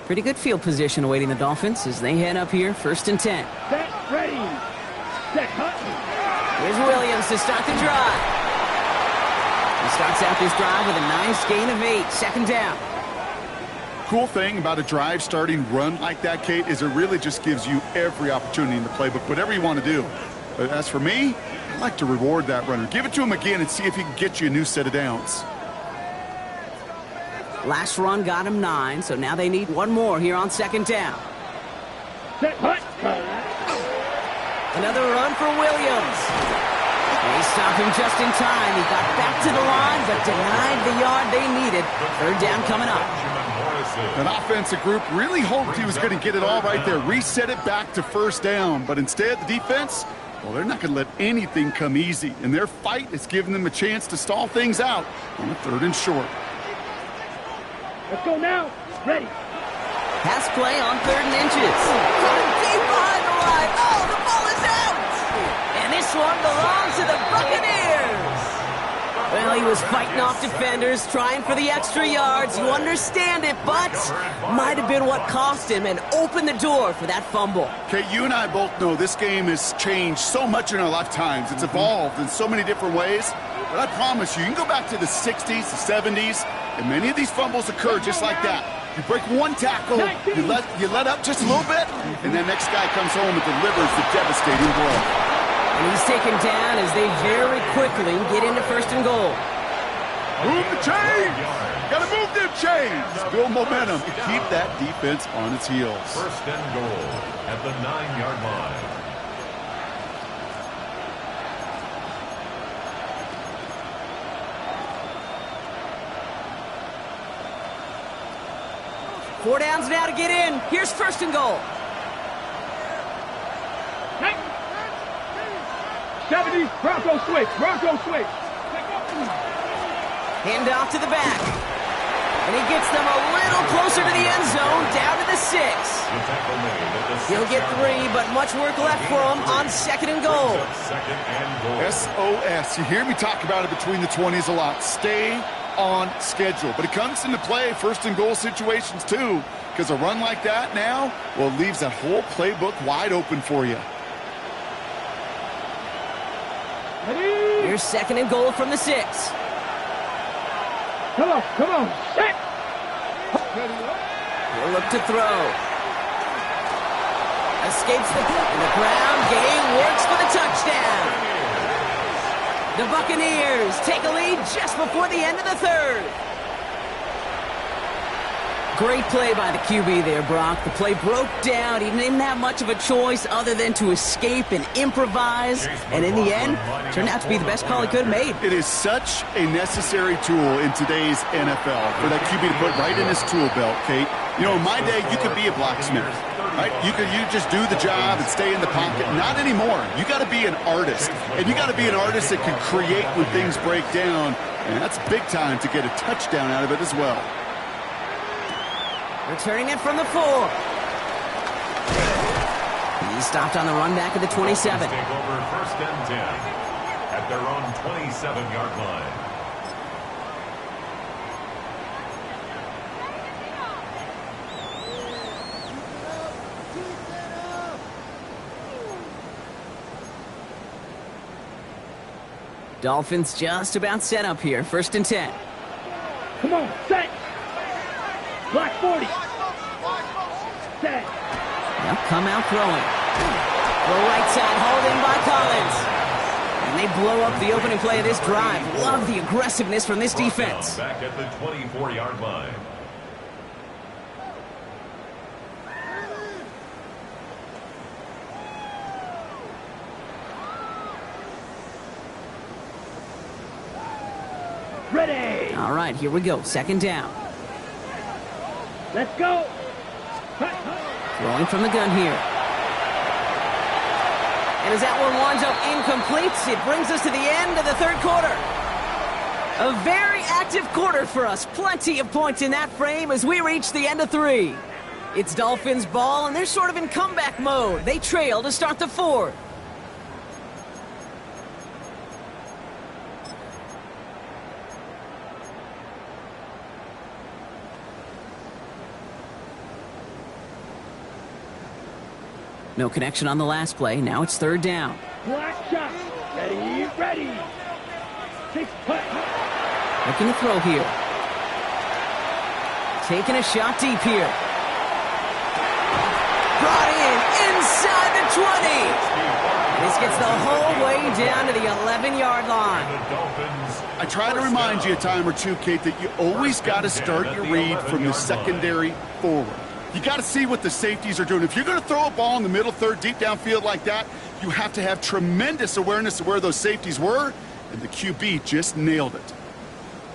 Pretty good field position awaiting the Dolphins as they head up here, 1st and 10. Set, ready. Set, hut. Here's Williams to start the drive. He starts out this drive with a nice gain of 8, 2nd down. Cool thing about a drive starting run like that, Kate, is it really just gives you every opportunity in the playbook, whatever you want to do. But as for me, I'd like to reward that runner. Give it to him again and see if he can get you a new set of downs. Last run got him 9, so now they need one more here on 2nd down. Set, hut. Another run for Williams. They stopped him just in time. He got back to the line, but denied the yard they needed. 3rd down coming up. An offensive group really hoped he was going to get it all right there, reset it back to 1st down. But instead, the defense, well, they're not going to let anything come easy. And their fight is giving them a chance to stall things out on a 3rd and short. Let's go now. Ready. Pass play on 3rd and inches. Coming deep behind the line. Oh, the ball is out. And this one belongs to the Buccaneers. Well, he was fighting off defenders, trying for the extra yards. You understand it, but might have been what cost him and opened the door for that fumble. Okay, you and I both know this game has changed so much in our lifetimes. It's evolved in so many different ways. But I promise you, you can go back to the 60s, the 70s, and many of these fumbles occur just like that. You break one tackle, you let up just a little bit, and the next guy comes home and delivers the devastating blow. And he's taken down as they very quickly get into 1st and goal. Move the chains! Gotta move them chains! Build momentum and keep that defense on its heels. 1st and goal at the 9-yard line. Four downs now to get in. Here's 1st and goal. 70, Bronco switch, Bronco switch. Hand off to the back. And he gets them a little closer to the end zone, down to the 6. He'll get 3, but much work left for him on 2nd and goal. SOS. You hear me talk about it between the 20s a lot. Stay on schedule. But it comes into play 1st and goal situations too, because a run like that now, well, leaves that whole playbook wide open for you. Here's 2nd and goal from the 6. Come on, set. He'll look to throw. Escapes the ground game, works for the touchdown. The Buccaneers take a lead just before the end of the 3rd. Great play by the QB there, Brock. The play broke down. He didn't have much of a choice other than to escape and improvise. And in the end, turned out to be the best call he could have made. It is such a necessary tool in today's NFL for that QB to put right in his tool belt, Kate. You know, in my day, you could be a blacksmith, right? You just do the job and stay in the pocket. Not anymore. You got to be an artist. And you got to be an artist that can create when things break down. And that's big time to get a touchdown out of it as well. Returning it from the 4. He stopped on the run back at the 27. Take over 1st and 10 at their own 27-yard line. Dolphins just about set up here. 1st and 10. Come on, set. Black 40. Set. They'll come out throwing. The right side holding by Collins. And they blow up the opening play of this drive. Love the aggressiveness from this defense. Back at the 24-yard line. Ready. All right, here we go. Second down. Let's go. Throwing from the gun here. And as that one winds up incomplete, it brings us to the end of the third quarter. A very active quarter for us. Plenty of points in that frame as we reach the end of 3. It's Dolphins ball, and they're sort of in comeback mode. They trail to start the 4th. No connection on the last play. Now it's third down. Black shot. Ready, ready. 6 putt. Looking to throw here. Taking a shot deep here. Brought in inside the 20. This gets the whole way down to the 11-yard line. I try to remind you a time or two, Kate, that you always got to start your read from the secondary forward. You got to see what the safeties are doing. If you're going to throw a ball in the middle third, deep downfield like that, you have to have tremendous awareness of where those safeties were, and the QB just nailed it.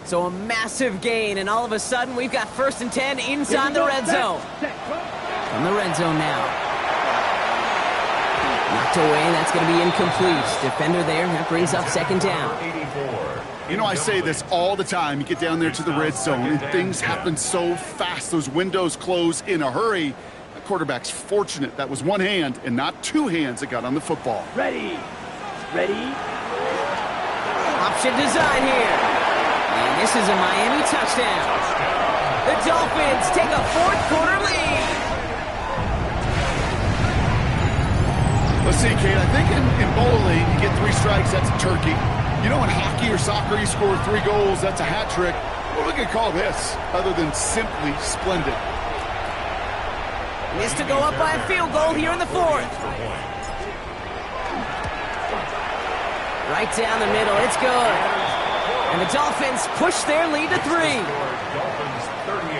So a massive gain, and all of a sudden we've got 1st and 10 inside the red zone. From the red zone now. Knocked away, that's going to be incomplete. Defender there, that brings up second down. You know, I say this all the time. You get down there to the red zone, and things happen so fast. Those windows close in a hurry. The quarterback's fortunate that was one hand and not two hands that got on the football. Ready. Ready. Option design here. And this is a Miami touchdown. The Dolphins take a 4th quarter lead. Let's see, Kate. I think in bowling, you get 3 strikes, that's a turkey. You know, in hockey or soccer, you score 3 goals, that's a hat trick. What are we going to call this other than simply splendid? Missed to go up by a field goal here in the 4th. Right down the middle, it's good. And the Dolphins push their lead to 3. Dolphins 38,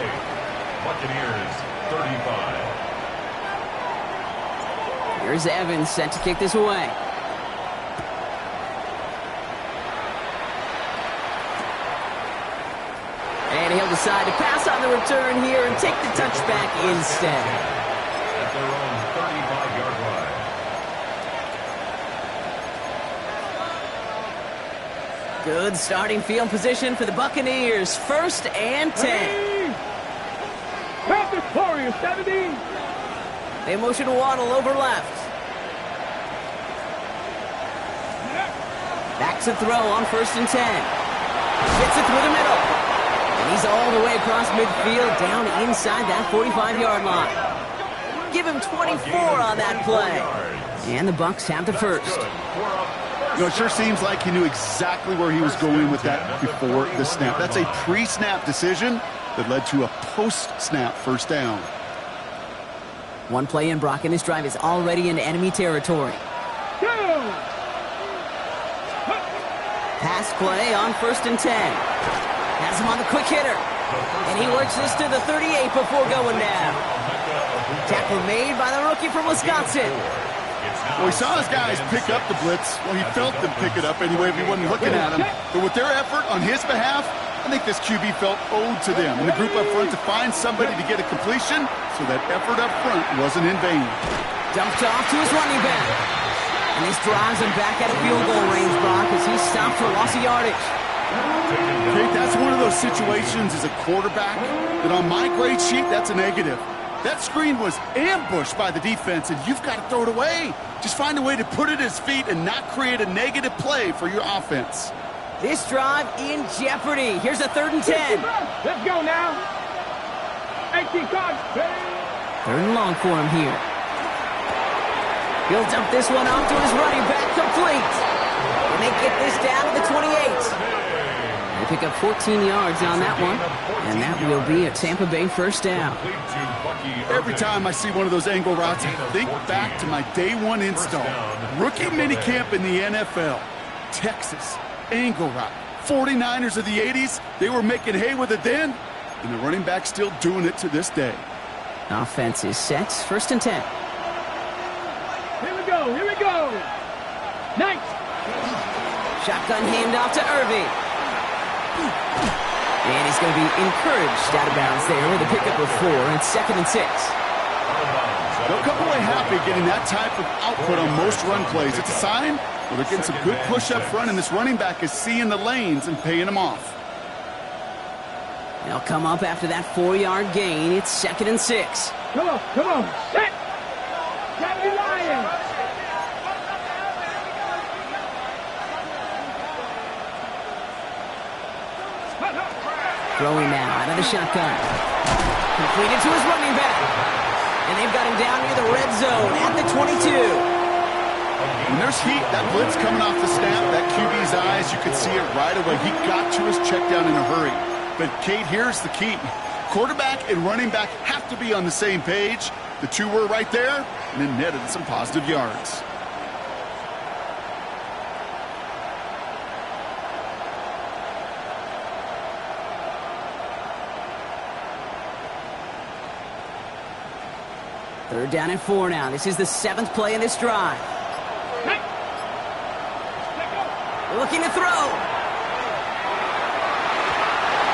Buccaneers 35. Here's Evans set to kick this away. And he'll decide to pass on the return here and take the touchback instead. At their own 35-yard line. Good starting field position for the Buccaneers. 1st and 10. Panthers Warriors 17. They motion Waddle over left. Back to throw on 1st and 10. Gets it through the middle. And he's all the way across midfield, down inside that 45-yard line. Give him 24 on that play. And the Bucs have the 1st. You know, it sure seems like he knew exactly where he was going with that before the snap. That's a pre-snap decision that led to a post-snap 1st down. One play in, Brock, and this drive is already in enemy territory. Pass play on 1st and 10. Has him on the quick hitter. And he works this to the 38 before going down. Tackle made by the rookie from Wisconsin. Well, he saw his guys pick up the blitz. Well, he felt them pick it up anyway if he wasn't looking at him. But with their effort on his behalf, I think this QB felt owed to them. And the group up front to find somebody to get a completion, so that effort up front wasn't in vain. Dumped off to his running back. And this drives him back at a field goal range, Brock, as he stopped for loss of yardage. Kate, that's one of those situations as a quarterback that on my grade sheet, that's a negative. That screen was ambushed by the defense, and you've got to throw it away. Just find a way to put it at his feet and not create a negative play for your offense. This drive in jeopardy. Here's a 3rd and 10. Let's go now. 18 cards. 3rd and long for him here. He'll dump this one off to his running back, complete. And they get this down to the 28. They pick up 14 yards on that one, and that will be a Tampa Bay 1st down. Every time I see one of those angle routes, I think back to my day 1 install. Rookie minicamp in the NFL. Texas, angle route. 49ers of the 80s, they were making hay with it then, and the running back's still doing it to this day. Offense is set, 1st and 10. Here we go. Here we go. Nice. Shotgun handoff to Irving. He's going to be encouraged out of bounds there with a pickup of 4, and it's 2nd and 6. They'll come away happy getting that type of output on most run plays. It's a sign where they're getting some good push up front, and this running back is seeing the lanes and paying them off. They'll come up after that 4-yard gain. It's 2nd and 6. Come on, set! Got me lying! Throwing now out of the shotgun. Completed to his running back. And they've got him down near the red zone at the 22. When there's heat, that blitz coming off the snap, that QB's eyes, you could see it right away. He got to his check down in a hurry. But, Kate, here's the key. Quarterback and running back have to be on the same page. The two were right there, and then netted some positive yards. Third down and 4 now. This is the 7th play in this drive. Looking to throw.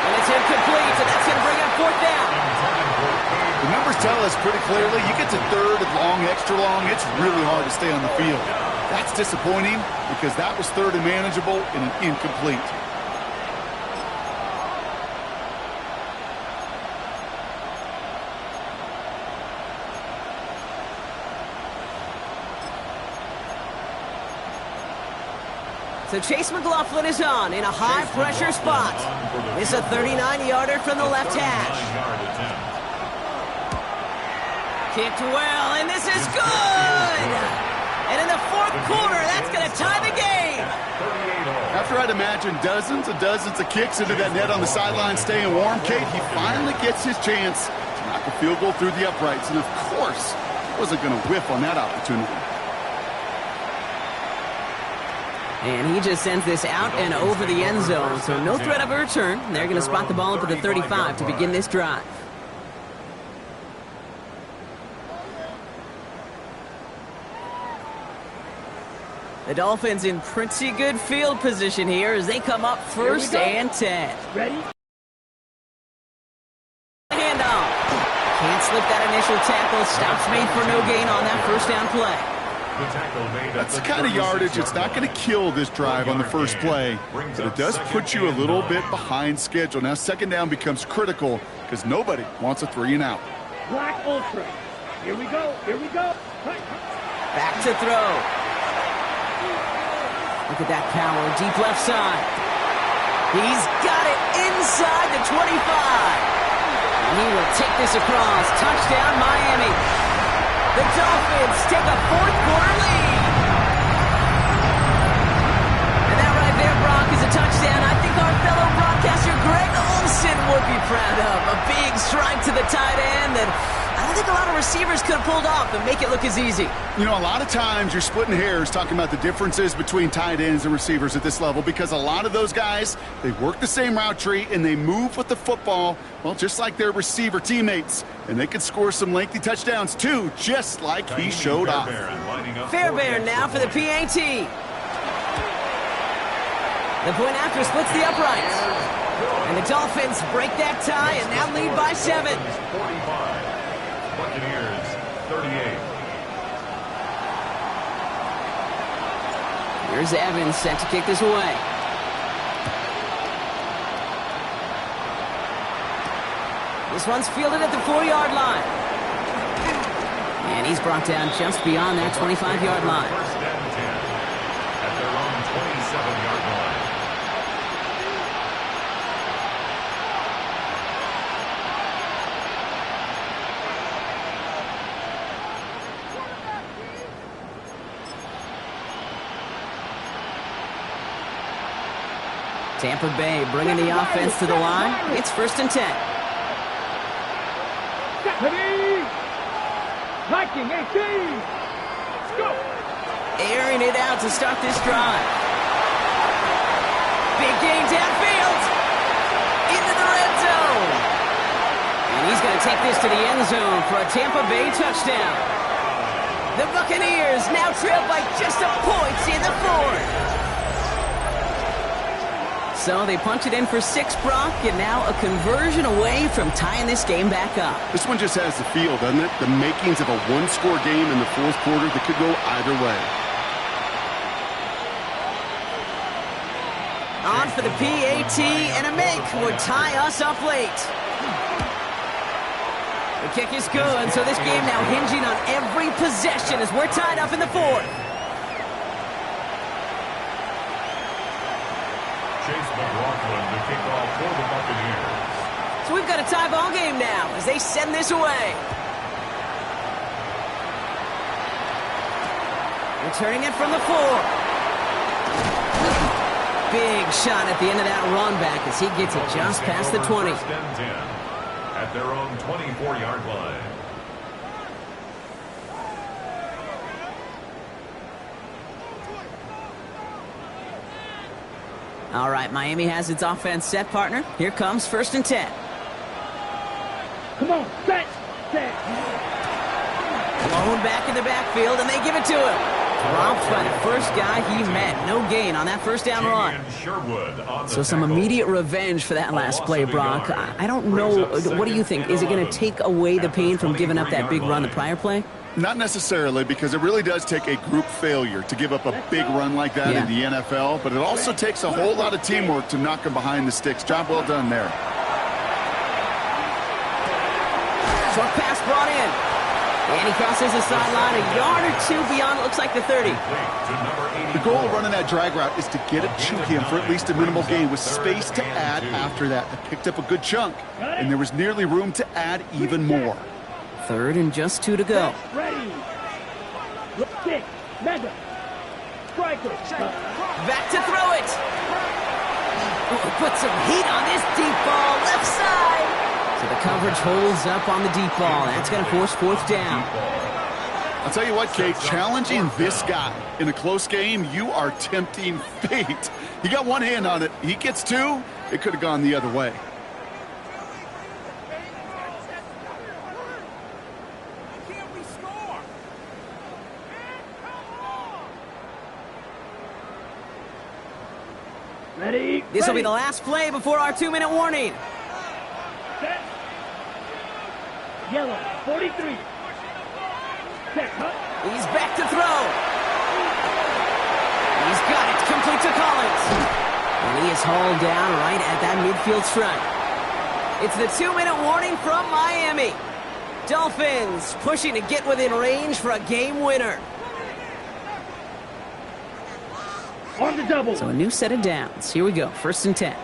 And it's incomplete, so that's going to bring up 4th down. The numbers tell us pretty clearly, you get to 3rd and long, extra long, it's really hard to stay on the field. That's disappointing because that was 3rd and manageable and an incomplete. So Chase McLaughlin is on in a high-pressure spot. It's a 39-yarder from the left hash. Kicked well, and this is good! And in the 4th quarter, that's going to tie the game. After I'd imagine dozens and dozens of kicks into that net on the sideline staying warm, Kate, he finally gets his chance to knock a field goal through the uprights. And, of course, he wasn't going to whiff on that opportunity. And he just sends this out and over the end zone, so no threat of a return. They're going to spot the ball up at the 35 to begin this drive. The Dolphins in pretty good field position here as they come up 1st and 10. Ready? Handoff. Can't slip that initial tackle. Stops made for no gain on that 1st down play. That's the kind of yardage. It's not going to kill this drive on the first play, but it does put you a little bit behind schedule. Now 2nd down becomes critical because nobody wants a 3-and-out. Black Ultra. Here we go. Back to throw. Look at that power, deep left side. He's got it inside the 25. And he will take this across. Touchdown, Miami. The Dolphins take a 4th quarter lead. And that right there, Brock, is a touchdown I think our fellow broadcaster Greg Olsen would be proud of. A big strike to the tight end that I don't think a lot of receivers could have pulled off and make it look as easy. You know, a lot of times you're splitting hairs talking about the differences between tight ends and receivers at this level because a lot of those guys, they work the same route tree and they move with the football, well, just like their receiver teammates. And they can score some lengthy touchdowns, too, just like he showed off. Fairbairn now for the PAT. The point after splits the uprights. And the Dolphins break that tie and now lead by 7. 45. Buccaneers, 38. Here's Evans set to kick this away. This one's fielded at the 4-yard line. And he's brought down just beyond that 25-yard line. 1st and 10 at their own 27-yard line. Tampa Bay bringing the offense to the line. It's 1st and 10. Ready? Viking 18. Let's go. Airing it out to start this drive. Big gain downfield. Into the red zone. And he's going to take this to the end zone for a Tampa Bay touchdown. The Buccaneers now trail by just a point in the 4th. So they punch it in for 6, Brock, and now a conversion away from tying this game back up. This one just has the feel, doesn't it? The makings of a one-score game in the fourth quarter that could go either way. On for the PAT, and a make would tie us up late. The kick is good, so this game now hinging on every possession as we're tied up in the fourth. Chase McLaughlin to kick off for the Buccaneers. So we've got a tie ball game now as they send this away. Returning it from the 4. Big shot at the end of that run back as he gets it just past the 20. First and 10 at their own 24-yard line. All right, Miami has its offense set, partner. Here comes 1st and 10. Come on, set. Blown back in the backfield, and they give it to him. Dropped by the first guy he met. No gain on that first down run. So some immediate revenge for that last play, Brock. I don't know. What do you think? Is it going to take away the pain from giving up that big run the prior play? Not necessarily, because it really does take a group failure to give up a big run like that in the NFL, but it also takes a whole lot of teamwork to knock him behind the sticks. Job well done there. Short pass brought in. And he crosses the sideline a yard or 2 beyond, it looks like the 30. The goal of running that drag route is to get it to him for at least a minimal gain with space to add after that. They picked up a good chunk, and there was nearly room to add even more. 3rd and just 2 to go. Ready. Kick. Mega. Striker. Back to throw it. Oh, put some heat on this deep ball, left side. So the coverage holds up on the deep ball. That's going to force 4th down. I'll tell you what, Kate, challenging this guy in a close game, you are tempting fate. He got one hand on it. He gets 2. It could have gone the other way. Ready. This will be the last play before our 2-minute warning. Set. Yellow, 43. Set, cut. He's back to throw. He's got it. Complete to Collins. And he is hauled down right at that midfield stripe. It's the 2-minute warning from Miami. Dolphins pushing to get within range for a game winner. On the double. So a new set of downs. Here we go. 1st and 10.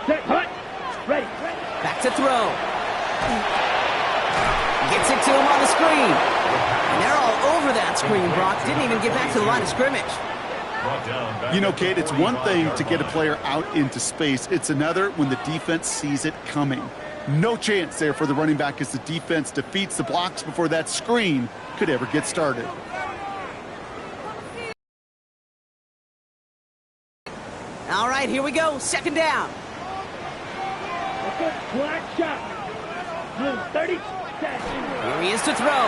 Set, cut. Ready. Back to throw. Gets it to him on the screen. And they're all over that screen, Brock. Didn't even get back to the line of scrimmage. You know, Kate, it's one thing to get a player out into space. It's another when the defense sees it coming. No chance there for the running back as the defense defeats the blocks before that screen could ever get started. All right, here we go. 2nd down. A good black shot. Blue, 30. Set. Here he is to throw.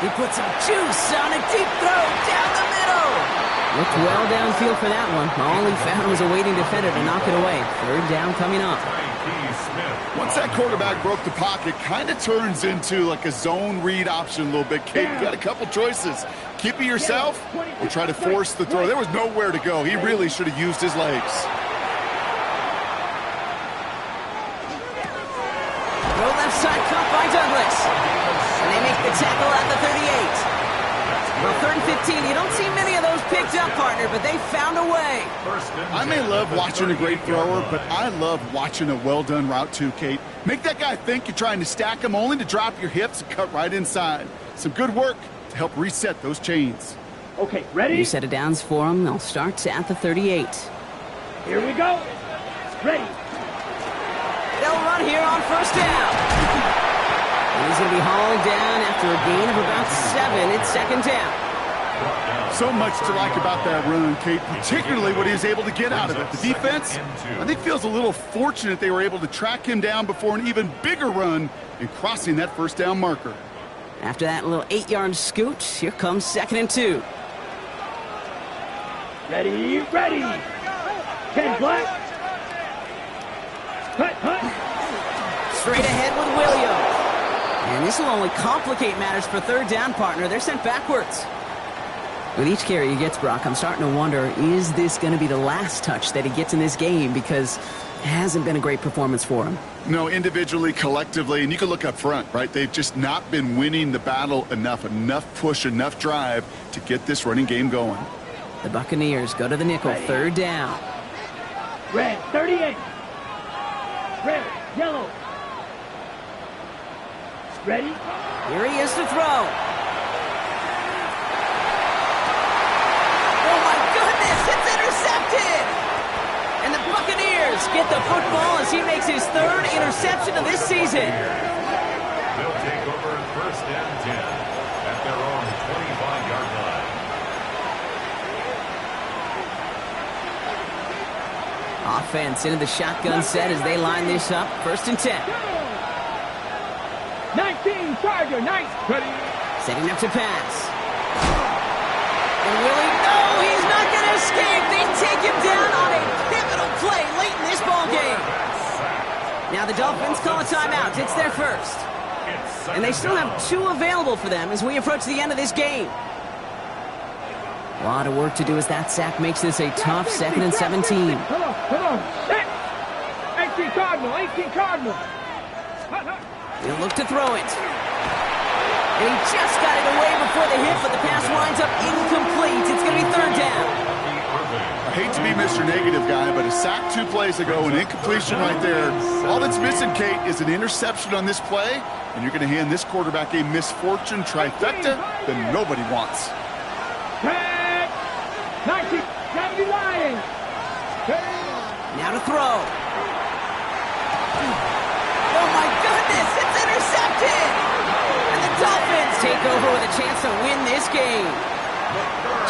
He puts some juice on a deep throw down the middle. Looked well downfield for that one. All he found was a waiting defender to knock it away. 3rd down coming up. Once that quarterback broke the pocket, kind of turns into like a zone read option a little bit. Kate, you got a couple choices. Keep it yourself or try to force the throw. There was nowhere to go. He really should have used his legs. Go left side, caught by Douglas. And they make the tackle at the 38. Well, 3rd and 15, you don't see many of those picked up, partner, but they found a way. I may love watching a great thrower, but I love watching a well-done route too, Kate. Make that guy think you're trying to stack him only to drop your hips and cut right inside. Some good work to help reset those chains. Okay, ready? New set of downs for him. They'll start at the 38. Here we go. Ready. They'll run here on 1st down. And he's going to be hauled down after a gain of about 7. It's 2nd down. So much to like about that run, Kate, particularly what he was able to get out of it. The defense, I think, feels a little fortunate they were able to track him down before an even bigger run and crossing that 1st down marker. After that little 8-yard scoot, here comes 2nd and 2. Ready, ready. 10 black. Cut, cut. Straight ahead with Williams. And this will only complicate matters for third down, partner. They're sent backwards. With each carry he gets, Brock, I'm starting to wonder, is this going to be the last touch that he gets in this game? Because it hasn't been a great performance for him. No, individually, collectively, and you can look up front, right? They've just not been winning the battle enough push, enough drive to get this running game going. The Buccaneers go to the nickel, third down. Red, 38. Red, yellow. Ready? Here he is to throw. Oh my goodness, it's intercepted! And the Buccaneers get the football as he makes his third interception of this season. They'll take over first and 10 at their own 25-yard line. Offense into the shotgun set as they line this up. First and 10. 19, Charger, nice. Ready? Setting up to pass. And Willie, no, he's not going to escape. They take him down on a pivotal play late in this ball game. Now the Dolphins call a timeout. It's their first. And they still have 2 available for them as we approach the end of this game. A lot of work to do as that sack makes this a tough 2nd and 17. Come on. Set. 18 Cardinal, 18 Cardinal. He'll look to throw it. And he just got it away before the hit, but the pass winds up incomplete. It's going to be third down. I hate to be Mr. Negative guy, but a sack 2 plays ago, an incompletion right there. All that's missing, Kate, is an interception on this play, and you're going to hand this quarterback a misfortune trifecta that nobody wants. 19, 70 Lions. Now to throw. Oh my goodness, it's intercepted! And the Dolphins take over with a chance to win this game.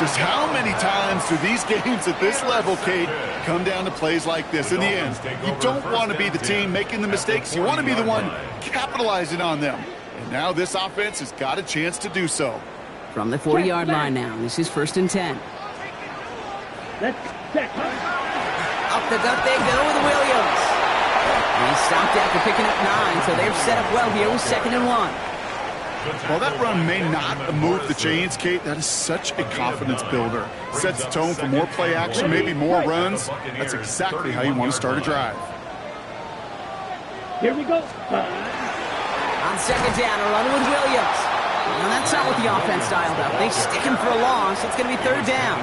Just how many times do these games at this level, Kate, come down to plays like this? In the end, you don't want to be the team making the mistakes. You want to be the one capitalizing on them. And now this offense has got a chance to do so. From the 40-yard line now, this is first and 10. Let's set. Up the gut they go with Williams. And he stopped after picking up 9, so they've set up well here with 2nd and 1. While that run may not move the chains, Kate, that is such a confidence builder. Sets the tone for more play action, maybe more runs. That's exactly how you want to start a drive. Here we go. On 2nd down, a run with Williams. Well, that's not what the offense dialed up. They stick him for a long, so it's going to be third down.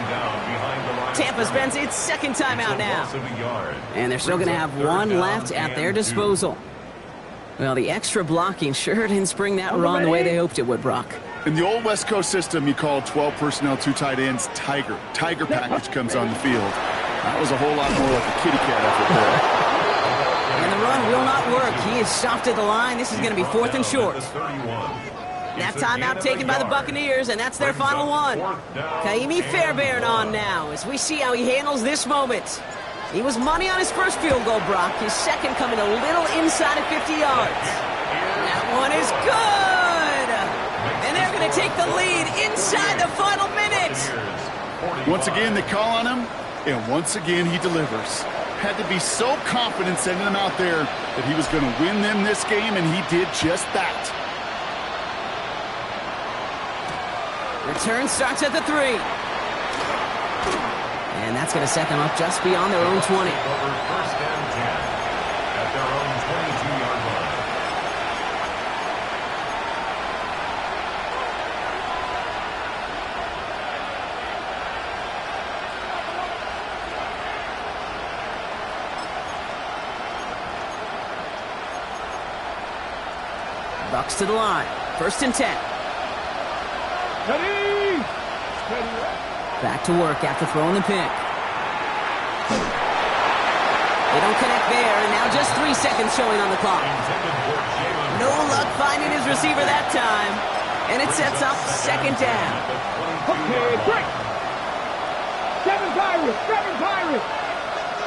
Tampa spends its 2nd timeout now. And they're still going to have 1 left at their disposal. Well, the extra blocking sure didn't spring that run the way they hoped it would, Brock. In the old West Coast system, you call 12 personnel, 2 tight ends, Tiger. Tiger package comes on the field. That was a whole lot more like a kitty cat effort there. And the run will not work. He is stopped at the line. This is going to be 4th and short. That timeout taken by the Buccaneers, and that's their final one. Kaimi Fairbairn on now as we see how he handles this moment. He was money on his first field goal, Brock. His second coming a little inside of 50 yards. That one is good! And they're going to take the lead inside the final minute. Once again, they call on him, and once again, he delivers. Had to be so confident sending him out there that he was going to win them this game, and he did just that. Return starts at the 3. And that's going to set them up just beyond their own 20. Over first and 10 at their own 22-yard line. Bucks to the line. First and 10. Ready. Back to work after throwing the pick. They don't connect there, and now just 3 seconds showing on the clock. No luck finding his receiver that time. And it sets up 2nd down. Okay, break. 7 Pirates.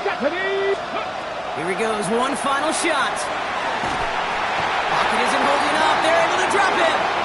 Stephanie. Here he goes, one final shot. Pocket isn't holding up. They're able to drop him.